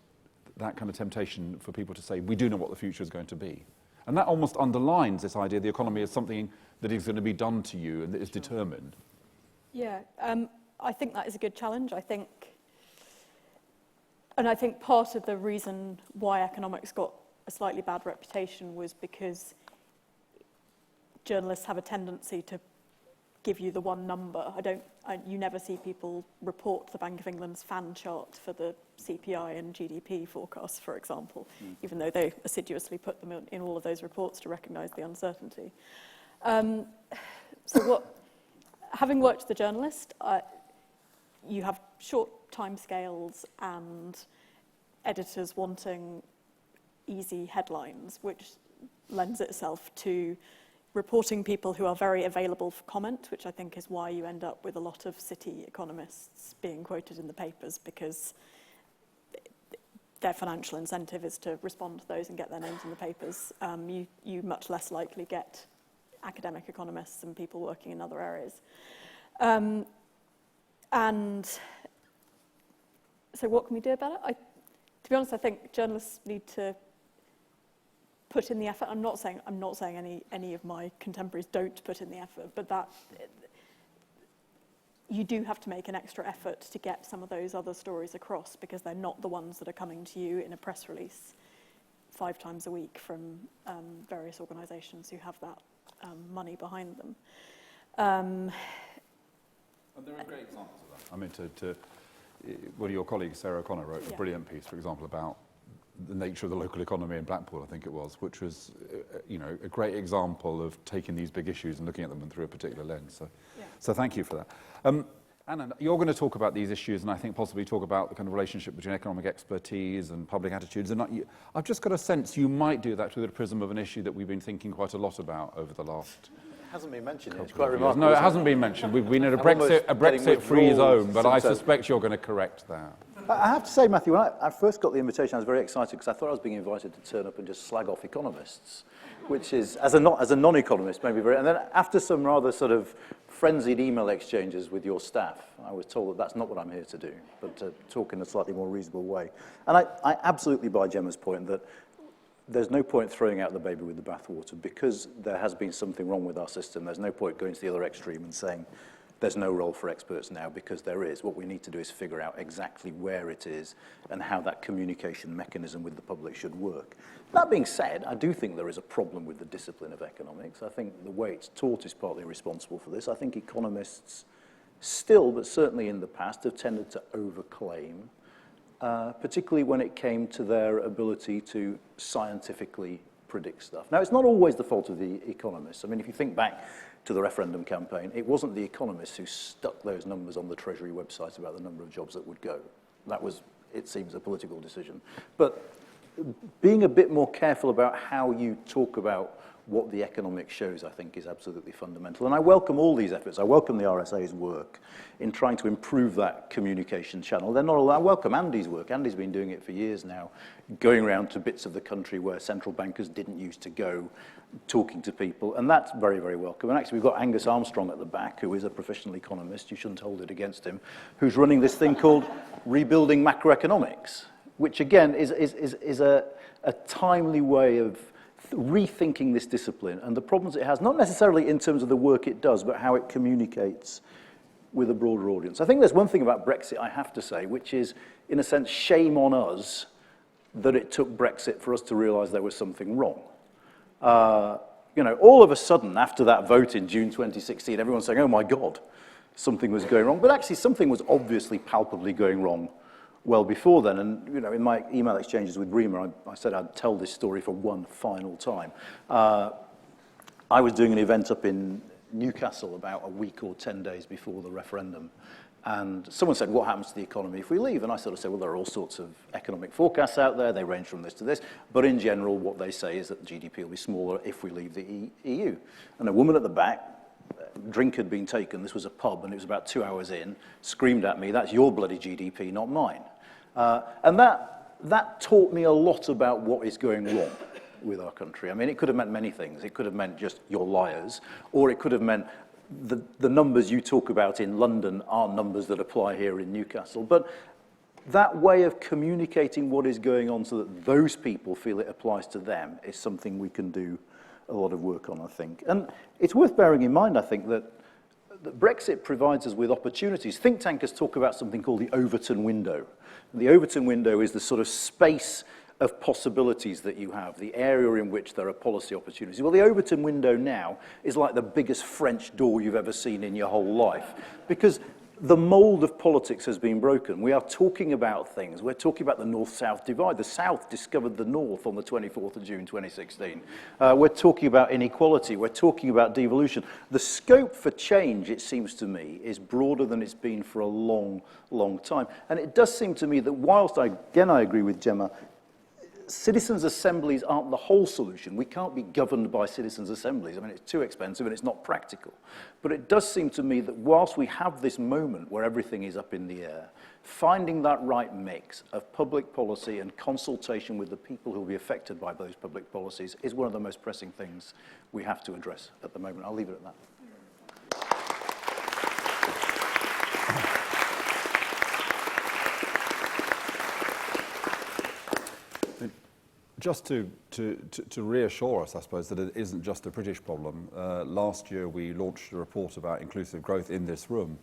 that kind of temptation for people to say, we do know what the future is going to be. And that almost underlines this idea the economy is something that is going to be done to you and that is determined. Yeah, I think that is a good challenge. I think part of the reason why economics got a slightly bad reputation was because journalists have a tendency to give you the one number. You never see people report the Bank of England's fan chart for the CPI and GDP forecasts, for example, even though they assiduously put them in all of those reports to recognise the uncertainty. Having worked as a journalist, you have short timescales and editors wanting easy headlines, which lends itself to reporting people who are very available for comment, which I think is why you end up with a lot of city economists being quoted in the papers, because their financial incentive is to respond to those and get their names in the papers. You much less likely get academic economists and people working in other areas. And so what can we do about it? To be honest, I think journalists need to put in the effort. I'm not saying any of my contemporaries don't put in the effort, but that you do have to make an extra effort to get some of those other stories across, because they're not the ones that are coming to you in a press release 5 times a week from various organisations who have that money behind them. And there are great examples of that. I mean, one of your colleagues, Sarah O'Connor, wrote a brilliant piece, for example, about the nature of the local economy in Blackpool, I think it was, which was, a great example of taking these big issues and looking at them through a particular lens. So thank you for that. Anna, you're going to talk about these issues and I think possibly talk about the kind of relationship between economic expertise and public attitudes. And I've just got a sense you might do that through the prism of an issue that we've been thinking quite a lot about over the last... It hasn't been mentioned. It's quite remarkable. No, it hasn't been mentioned. We've been in a Brexit-free zone, but I suspect you're going to correct that. I have to say, Matthew, when I first got the invitation, I was very excited because I thought I was being invited to turn up and just slag off economists, which is, as a non-economist, maybe very... And then after some rather sort of frenzied email exchanges with your staff, I was told that that's not what I'm here to do, but to talk in a slightly more reasonable way. And I absolutely buy Gemma's point that there's no point throwing out the baby with the bathwater because there has been something wrong with our system. There's no point going to the other extreme and saying there's no role for experts now because there is. What we need to do is figure out exactly where it is and how that communication mechanism with the public should work. That being said, I do think there is a problem with the discipline of economics. I think the way it's taught is partly responsible for this. I think economists still, but certainly in the past, have tended to overclaim, particularly when it came to their ability to scientifically predict stuff. Now, it's not always the fault of the economists. I mean, if you think back to the referendum campaign, it wasn't the economists who stuck those numbers on the Treasury website about the number of jobs that would go. That was, it seems, a political decision. But being a bit more careful about how you talk about what the economics shows, I think, is absolutely fundamental. And I welcome all these efforts. I welcome the RSA's work in trying to improve that communication channel. They're not allowed. I welcome Andy's work. Andy's been doing it for years now, going around to bits of the country where central bankers didn't used to go, talking to people, and that's very, very welcome. And actually, we've got Angus Armstrong at the back, who is a professional economist. You shouldn't hold it against him, who's running this thing called Rebuilding Macroeconomics, which, again, is a timely way of rethinking this discipline and the problems it has, not necessarily in terms of the work it does, but how it communicates with a broader audience. I think there's one thing about Brexit I have to say, which is, in a sense, shame on us that it took Brexit for us to realise there was something wrong. You know, all of a sudden, after that vote in June 2016, everyone's saying, oh my God, something was going wrong. But actually, something was obviously palpably going wrong well before then. And, you know, in my email exchanges with Rima, I said I'd tell this story for one final time. I was doing an event up in Newcastle about a week or 10 days before the referendum. And someone said, what happens to the economy if we leave? And I sort of said, well, there are all sorts of economic forecasts out there. They range from this to this. But in general, what they say is that the GDP will be smaller if we leave the EU. And a woman at the back, drink had been taken, this was a pub, and it was about 2 hours in, screamed at me, that's your bloody GDP, not mine. And that taught me a lot about what is going wrong with our country. I mean, it could have meant many things. It could have meant just you're liars, or it could have meant the numbers you talk about in London are numbers that apply here in Newcastle. But that way of communicating what is going on so that those people feel it applies to them is something we can do a lot of work on, I think. And it's worth bearing in mind, I think, that Brexit provides us with opportunities. Think tankers talk about something called the Overton window. And the Overton window is the sort of space of possibilities that you have, the area in which there are policy opportunities. Well, the Overton window now is like the biggest French door you've ever seen in your whole life, because the mold of politics has been broken. We are talking about things. We're talking about the North-South divide. The South discovered the North on the 24th of June 2016. We're talking about inequality. We're talking about devolution. The scope for change, it seems to me, is broader than it's been for a long, long time. And it does seem to me that whilst, I agree with Gemma, citizens' assemblies aren't the whole solution. We can't be governed by citizens' assemblies. I mean, it's too expensive and it's not practical. But it does seem to me that whilst we have this moment where everything is up in the air, finding that right mix of public policy and consultation with the people who will be affected by those public policies is one of the most pressing things we have to address at the moment. I'll leave it at that. Just to reassure us, I suppose, that it isn't just a British problem. Last year, we launched a report about inclusive growth in this room,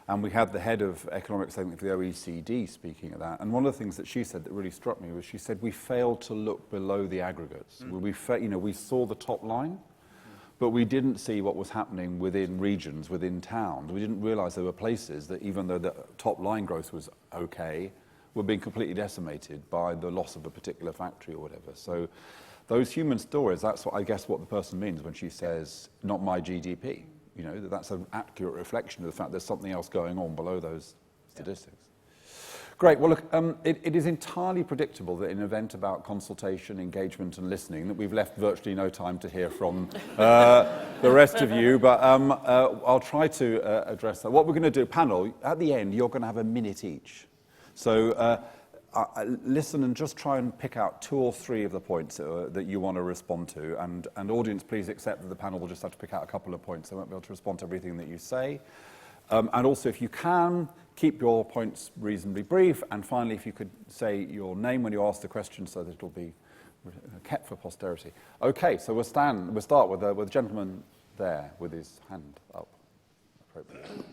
and we had the head of economics, I think, for the OECD speaking at that. And one of the things that she said that really struck me was she said, we failed to look below the aggregates. We saw the top line, but we didn't see what was happening within regions, within towns. We didn't realize there were places that, even though the top line growth was okay, were being completely decimated by the loss of a particular factory or whatever. So those human stories, that's what I guess what the person means when she says, not my GDP. You know, that's an accurate reflection of the fact there's something else going on below those statistics. Great. Well, look, it is entirely predictable that in an event about consultation, engagement and listening, that we've left virtually no time to hear from the rest of you, but I'll try to address that. What we're going to do, panel, at the end, you're going to have a minute each. So listen and just try and pick out 2 or 3 of the points that you want to respond to. And audience, please accept that the panel will just have to pick out a couple of points. They won't be able to respond to everything that you say. And also, if you can, keep your points reasonably brief. And finally, if you could say your name when you ask the question so that it'll be kept for posterity. Okay, so we'll start with the gentleman there with his hand up. appropriate.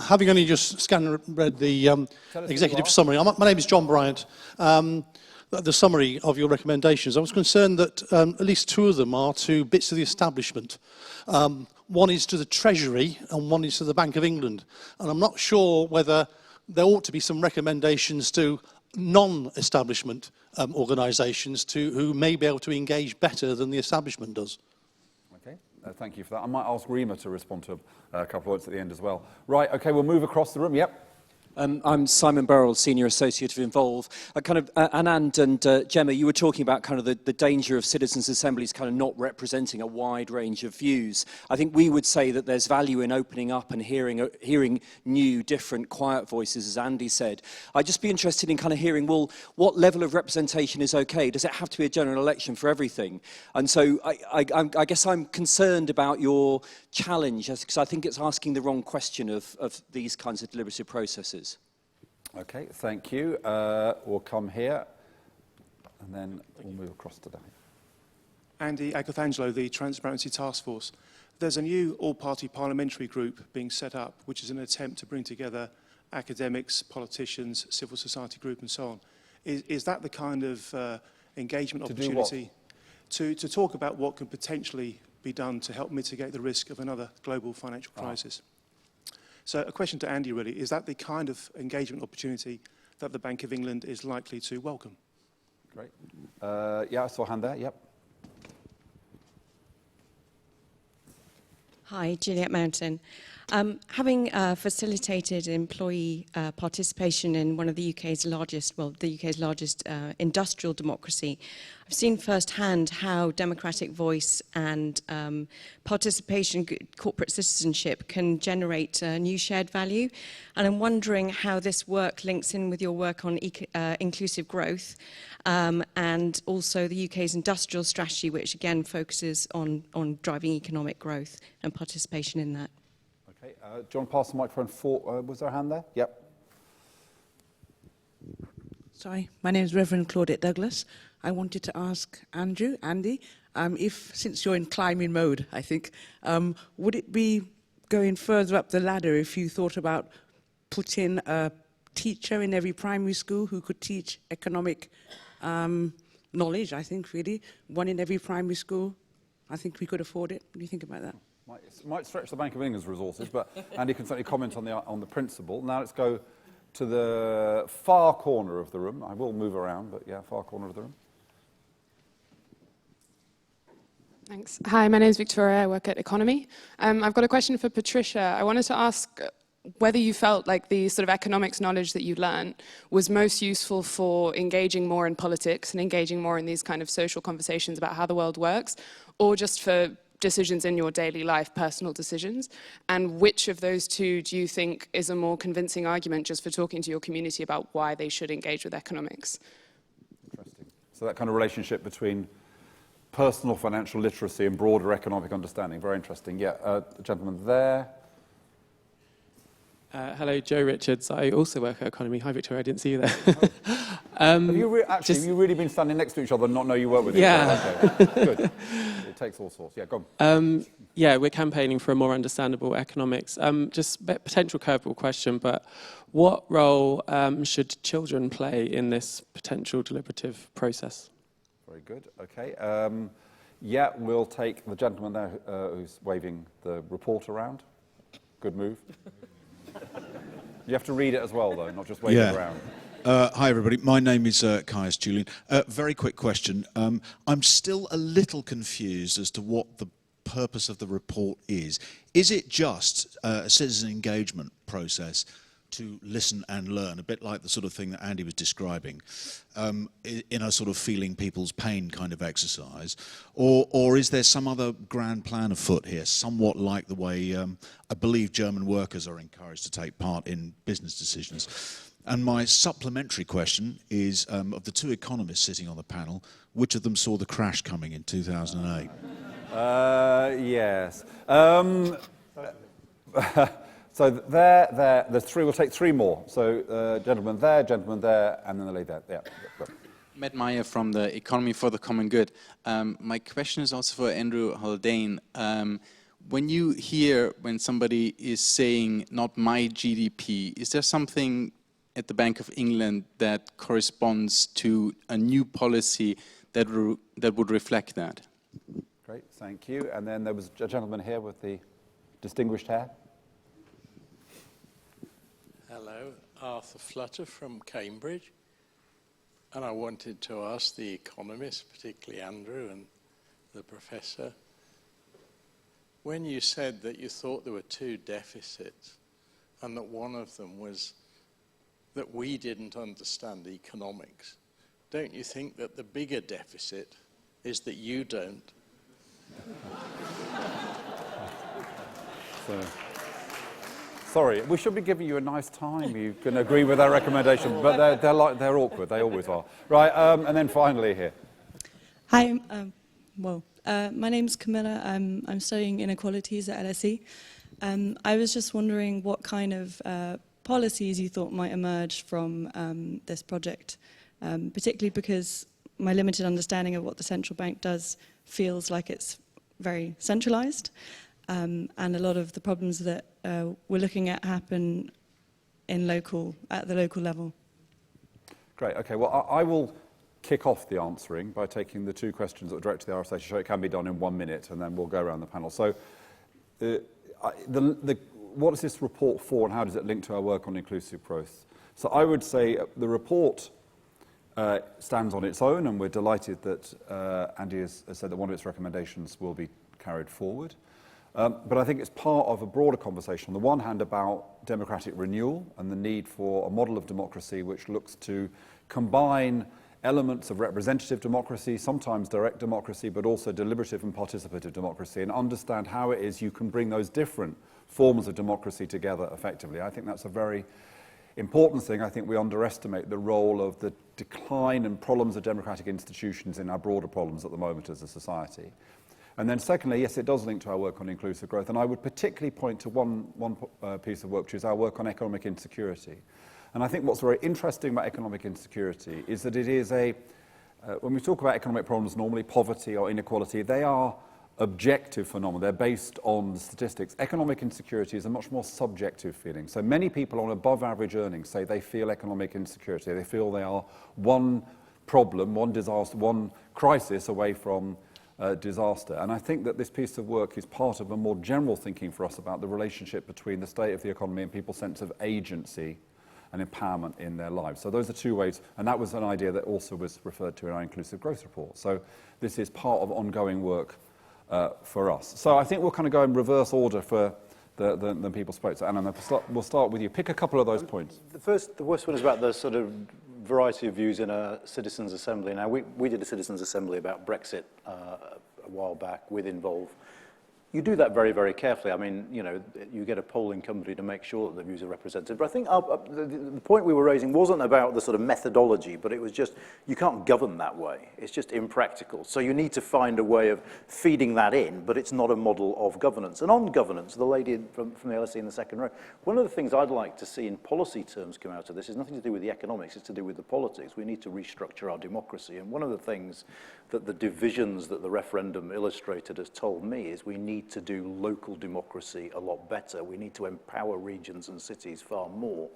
Having only just scanned and read the Tell us who you executive are. summary, my name is John Bryant. The summary of your recommendations, I was concerned that at least two of them are to bits of the establishment. One is to the Treasury and one is to the Bank of England. And I'm not sure whether there ought to be some recommendations to non-establishment organisations who may be able to engage better than the establishment does. Okay, thank you for that. I might ask Rima to respond to a couple of words at the end as well. Right, okay, we'll move across the room. Yep. I'm Simon Burrell, Senior Associate of Involve. Anand and Gemma, you were talking about kind of the danger of citizens' assemblies kind of not representing a wide range of views. I think we would say that there's value in opening up and hearing new, different, quiet voices, as Andy said. I'd just be interested in kind of hearing, well, what level of representation is okay? Does it have to be a general election for everything? And so I guess I'm concerned about your challenge, because I think it's asking the wrong question of these kinds of deliberative processes. Okay, thank you. We'll come here, and then we'll move across to Dave. Andy Agathangelo, the Transparency Task Force. There's a new all-party parliamentary group being set up, which is an attempt to bring together academics, politicians, civil society group, and so on. Is that the kind of engagement opportunity to talk about what can potentially be done to help mitigate the risk of another global financial crisis? So a question to Andy, really, is that the kind of engagement opportunity that the Bank of England is likely to welcome? Great. Yeah, I saw a hand there. Yep. Hi, Juliet Mountain. Having facilitated employee participation in one of the UK's largest, industrial democracy, I've seen firsthand how democratic voice and participation, corporate citizenship can generate new shared value. And I'm wondering how this work links in with your work on inclusive growth and also the UK's industrial strategy, which again focuses on driving economic growth and participation in that. Okay, John, pass the microphone for, was there a hand there? Yep. Sorry, my name is Reverend Claudette Douglas. I wanted to ask Andy, since you're in climbing mode, I think, would it be going further up the ladder if you thought about putting a teacher in every primary school who could teach economic knowledge, I think, really, one in every primary school? I think we could afford it. What do you think about that? Might stretch the Bank of England's resources, but Andy can certainly comment on the principle. Now let's go to the far corner of the room. I will move around, but yeah, far corner of the room. Thanks. Hi, my name is Victoria. I work at Economy. I've got a question for Patricia. I wanted to ask whether you felt like the sort of economics knowledge that you learned was most useful for engaging more in politics and engaging more in these kind of social conversations about how the world works, or just for decisions in your daily life, personal decisions, and which of those two do you think is a more convincing argument just for talking to your community about why they should engage with economics? Interesting. So that kind of relationship between personal financial literacy and broader economic understanding, very interesting. Yeah, the gentleman there. Hello, Joe Richards. I also work at Economy. Hi, Victoria. I didn't see you there. Have you really been standing next to each other and not know you work with each other? Okay. Good. It takes all sorts. Yeah, go on. Yeah, we're campaigning for a more understandable economics. Just a potential curveball question, but what role should children play in this potential deliberative process? Very good. Okay. Yeah, we'll take the gentleman there who's waving the report around. Good move. You have to read it as well, though, not just wave it around. Hi, everybody. My name is Caius Julian. Very quick question. I'm still a little confused as to what the purpose of the report is. Is it just a citizen engagement process to listen and learn, a bit like the sort of thing that Andy was describing, in a sort of feeling people's pain kind of exercise? Or is there some other grand plan afoot here, somewhat like the way I believe German workers are encouraged to take part in business decisions? And my supplementary question is, of the two economists sitting on the panel, which of them saw the crash coming in 2008? Yes. So there's three. We'll take three more. So gentleman there, and then the lady there. Yeah. Matt Meyer from the Economy for the Common Good. My question is also for Andrew Haldane. when you hear when somebody is saying not my GDP, is there something at the Bank of England that corresponds to a new policy that would reflect that? Great, thank you. And then there was a gentleman here with the distinguished hair. Hello, Arthur Flutter from Cambridge. And I wanted to ask the economists, particularly Andrew and the professor, when you said that you thought there were two deficits and that one of them was that we didn't understand economics, don't you think that the bigger deficit is that you don't? Sorry, we should be giving you a nice time. You can agree with our recommendation, but they're awkward. They always are. Right, and then finally here. Hi, my name's Camilla. I'm studying inequalities at LSE. I was just wondering what kind of policies you thought might emerge from this project, particularly because my limited understanding of what the central bank does feels like it's very centralized, and a lot of the problems that we're looking at happen at the local level. Great, okay, well, I will kick off the answering by taking the two questions that were directed to the RSA to show it can be done in 1 minute, and then we'll go around the panel. So, what is this report for, and how does it link to our work on inclusive growth? So I would say the report stands on its own, and we're delighted that Andy has said that one of its recommendations will be carried forward. But I think it's part of a broader conversation, on the one hand, about democratic renewal and the need for a model of democracy which looks to combine elements of representative democracy, sometimes direct democracy, but also deliberative and participative democracy, and understand how it is you can bring those different forms of democracy together effectively. I think that's a very important thing. I think we underestimate the role of the decline and problems of democratic institutions in our broader problems at the moment as a society. And then secondly, yes, it does link to our work on inclusive growth, and I would particularly point to one piece of work, which is our work on economic insecurity. And I think what's very interesting about economic insecurity is that it is when we talk about economic problems, normally poverty or inequality, they are objective phenomena. They're based on statistics. Economic insecurity is a much more subjective feeling. So many people on above average earnings say they feel economic insecurity. They feel they are one problem, one disaster, one crisis away from disaster. And I think that this piece of work is part of a more general thinking for us about the relationship between the state of the economy and people's sense of agency and empowerment in their lives. So those are two ways, and that was an idea that also was referred to in our inclusive growth report. So this is part of ongoing work for us. So I think we'll kind of go in reverse order for the people spoke. So Anna, we'll start with you. Pick a couple of those points. The first one is about the sort of variety of views in a citizens' assembly. Now, we did a citizens' assembly about Brexit a while back with Involve. You do that very, very carefully. I mean, you know, you get a polling company to make sure that the views are represented. But I think the point we were raising wasn't about the sort of methodology, but it was just, you can't govern that way. It's just impractical. So you need to find a way of feeding that in, but it's not a model of governance. And on governance, the lady from the LSE in the second row, one of the things I'd like to see in policy terms come out of this is nothing to do with the economics, it's to do with the politics. We need to restructure our democracy. And one of the things that the divisions that the referendum illustrated has told me is we need to do local democracy a lot better. We need to empower regions and cities far more.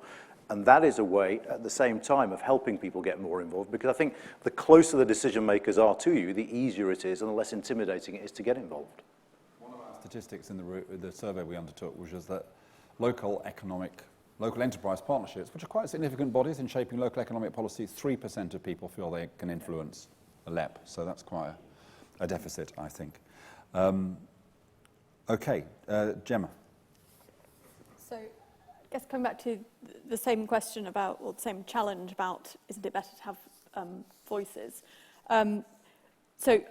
And that is a way, at the same time, of helping people get more involved, because I think the closer the decision makers are to you, the easier it is and the less intimidating it is to get involved. One of our statistics in the survey we undertook was just that local enterprise partnerships, which are quite significant bodies in shaping local economic policy, 3% of people feel they can influence a LEP. So that's quite a deficit, I think. Okay, Gemma. So I guess coming back to the same question about, or the same challenge about, isn't it better to have voices? So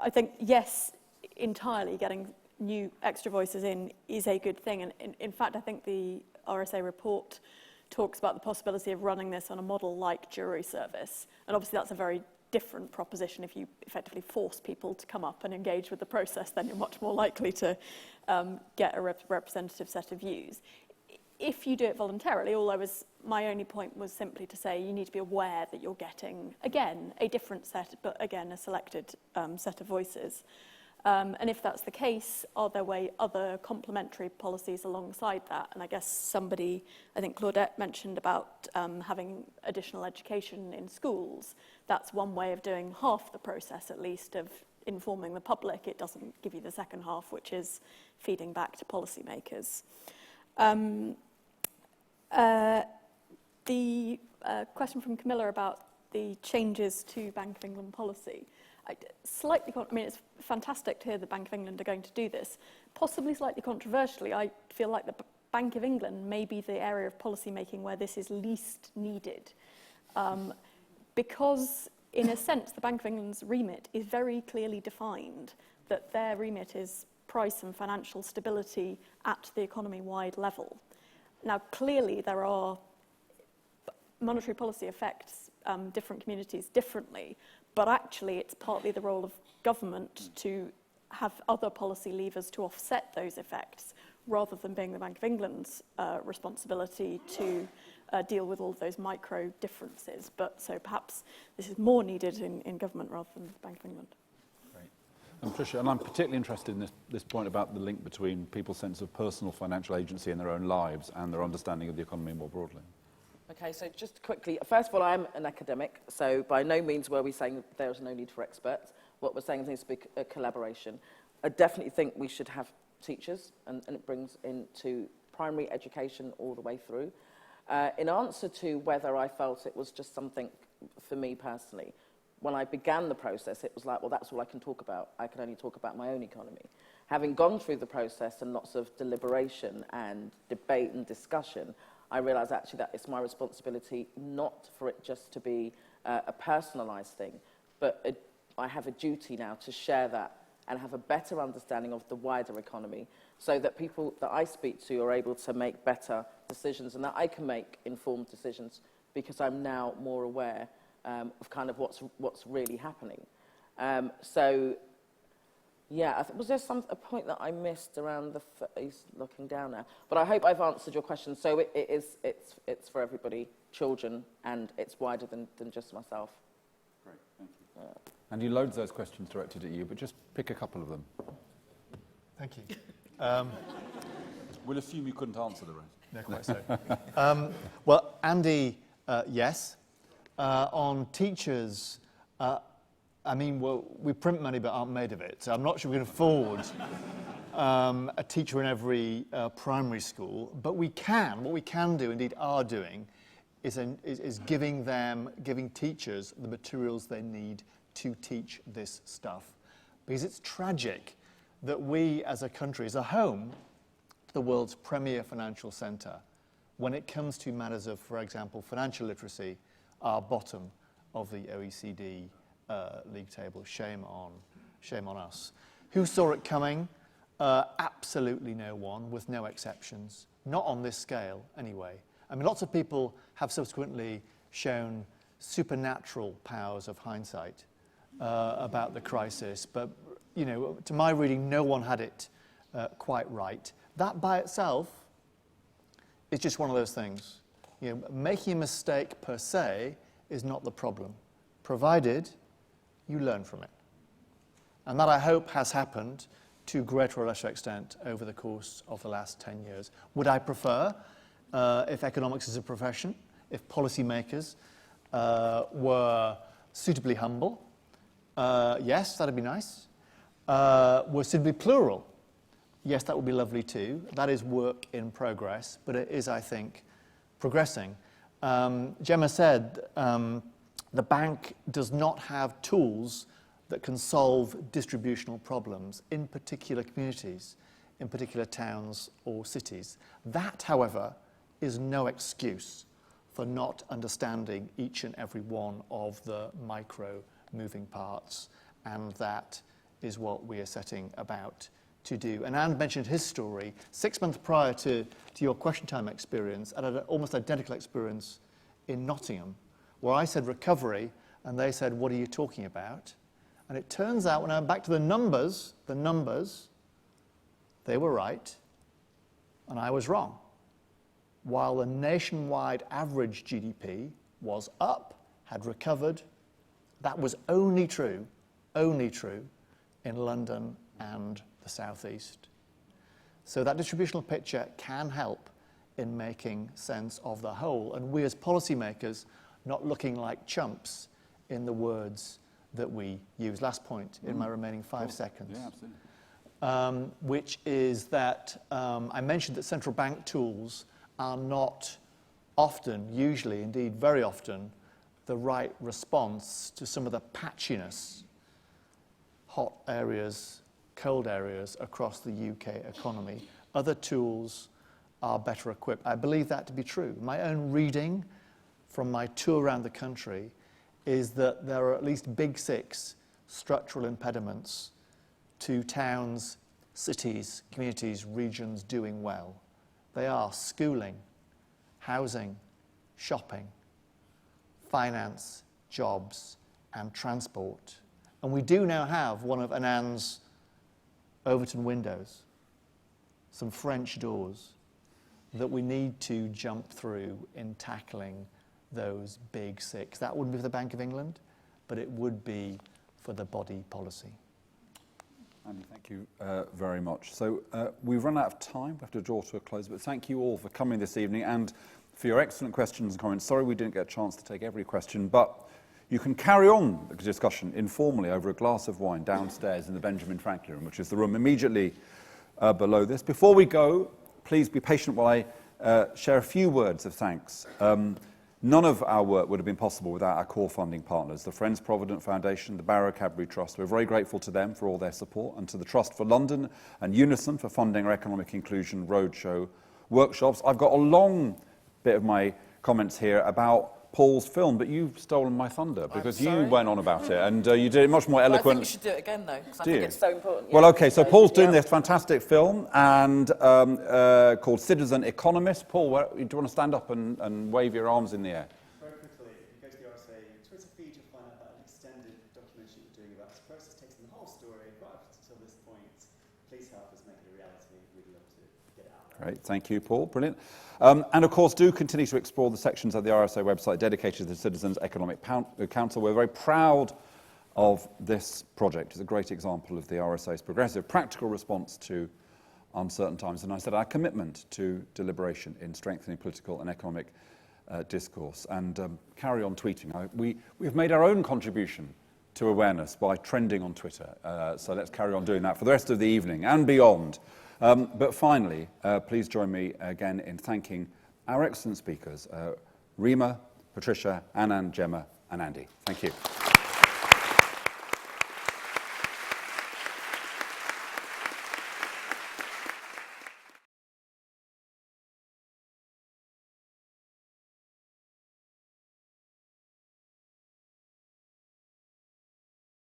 I think, yes, entirely getting new extra voices in is a good thing. And in fact, I think the RSA report talks about the possibility of running this on a model like jury service. And obviously that's a very different proposition. If you effectively force people to come up and engage with the process, then you're much more likely to get a representative set of views. If you do it voluntarily, my only point was simply to say you need to be aware that you're getting, again, a different set, but again, a selected set of voices. And if that's the case, are there other complementary policies alongside that? And I guess somebody, I think Claudette mentioned about having additional education in schools. That's one way of doing half the process, at least, of informing the public. It doesn't give you the second half, which is feeding back to policymakers. The question from Camilla about the changes to Bank of England policy. I mean, it's fantastic to hear the Bank of England are going to do this. Possibly slightly controversially, I feel like the Bank of England may be the area of policy making where this is least needed. Because, in a sense, the Bank of England's remit is very clearly defined, that their remit is price and financial stability at the economy-wide level. Now, clearly, there are monetary policy affects different communities differently, but actually it's partly the role of government to have other policy levers to offset those effects, rather than being the Bank of England's responsibility to deal with all of those micro differences. But so perhaps this is more needed in government rather than the Bank of England. Great. And Patricia, and I'm particularly interested in this point about the link between people's sense of personal financial agency in their own lives and their understanding of the economy more broadly. Okay, so just quickly, first of all, I'm an academic, so by no means were we saying there is no need for experts. What we're saying is there needs to be a collaboration. I definitely think we should have teachers, and it brings into primary education all the way through. In answer to whether I felt it was just something for me personally, when I began the process, it was like, well, that's all I can talk about. I can only talk about my own economy. Having gone through the process and lots of deliberation and debate and discussion, I realised actually that it's my responsibility not for it just to be a personalised thing, but I have a duty now to share that and have a better understanding of the wider economy so that people that I speak to are able to make better decisions and that I can make informed decisions because I'm now more aware of kind of what's really happening. Yeah, was there a point that I missed around he's looking down now? But I hope I've answered your question. So it's for everybody, children, and it's wider than just myself. Great, thank you. And you loads those questions directed at you, but just pick a couple of them. Thank you. We'll assume you couldn't answer the rest. No, quite so. Well, Andy, yes. On teachers, I mean, well, we print money but aren't made of it, so I'm not sure we can afford a teacher in every primary school, but what we can do, indeed are doing, is giving teachers the materials they need to teach this stuff. Because it's tragic that we as a country, as a home, the world's premier financial centre, when it comes to matters of, for example, financial literacy, are bottom of the OECD league table. Shame on us. Who saw it coming? Absolutely no one, with no exceptions. Not on this scale, anyway. I mean, lots of people have subsequently shown supernatural powers of hindsight about the crisis, but, you know, to my reading, no one had it quite right. That by itself is just one of those things. You know, making a mistake per se is not the problem, provided you learn from it. And that, I hope, has happened to greater or lesser extent over the course of the last 10 years. Would I prefer, if economics is a profession, if policymakers were suitably humble? Yes, that'd be nice. Were suitably plural? Yes, that would be lovely too. That is work in progress, but it is, I think, progressing. Gemma said the bank does not have tools that can solve distributional problems in particular communities, in particular towns or cities. That, however, is no excuse for not understanding each and every one of the micro moving parts, and that is what we are setting about to do. And Anne mentioned his story. 6 months prior to your question time experience, I had an almost identical experience in Nottingham, where I said recovery, and they said, what are you talking about? And it turns out, when I'm back to the numbers, they were right, and I was wrong. While the nationwide average GDP was up, had recovered, that was only true in London and the southeast. So that distributional picture can help in making sense of the whole, and we as policymakers not looking like chumps in the words that we use. Last point in my remaining 5 seconds. Yeah, absolutely. Which is that I mentioned that central bank tools are not often, usually, indeed very often, the right response to some of the patchiness, hot areas, cold areas across the UK economy. Other tools are better equipped. I believe that to be true. My own reading from my tour around the country is that there are at least big 6 structural impediments to towns, cities, communities, regions doing well. They are schooling, housing, shopping, finance, jobs, and transport. And we do now have one of Anand's Overton windows, some French doors that we need to jump through in tackling those big 6. That wouldn't be for the Bank of England, but it would be for the body policy. Andy, thank you very much. So we've run out of time. We have to draw to a close, but thank you all for coming this evening and for your excellent questions and comments. Sorry we didn't get a chance to take every question, but you can carry on the discussion informally over a glass of wine downstairs in the Benjamin Franklin room, which is the room immediately below this. Before we go, please be patient while I share a few words of thanks. None of our work would have been possible without our core funding partners, the Friends Provident Foundation, the Barrow Cadbury Trust. We're very grateful to them for all their support, and to the Trust for London and Unison for funding our Economic Inclusion Roadshow workshops. I've got a long bit of my comments here about Paul's film, but you've stolen my thunder because you went on about it and you did it much more eloquent. Well, I think we should do it again, though, because I think it's so important. Well, okay, so Paul's doing this fantastic film and called Citizen Economist. Paul, do you want to stand up and wave your arms in the air? Very quickly, if you go to the RSA Twitter feed, you'll find out about an extended documentary we're doing about this process, takes the whole story right up until this point. Please help us make it a reality. We'd love to get it out there. Great, thank you, Paul. Brilliant. And of course, do continue to explore the sections of the RSA website dedicated to the Citizens Economic Council. We're very proud of this project. It's a great example of the RSA's progressive, practical response to uncertain times. And I said our commitment to deliberation in strengthening political and economic discourse. And carry on tweeting. We've made our own contribution to awareness by trending on Twitter. So let's carry on doing that for the rest of the evening and beyond. But finally, please join me again in thanking our excellent speakers, Rima, Patricia, Anand, Gemma, and Andy. Thank you.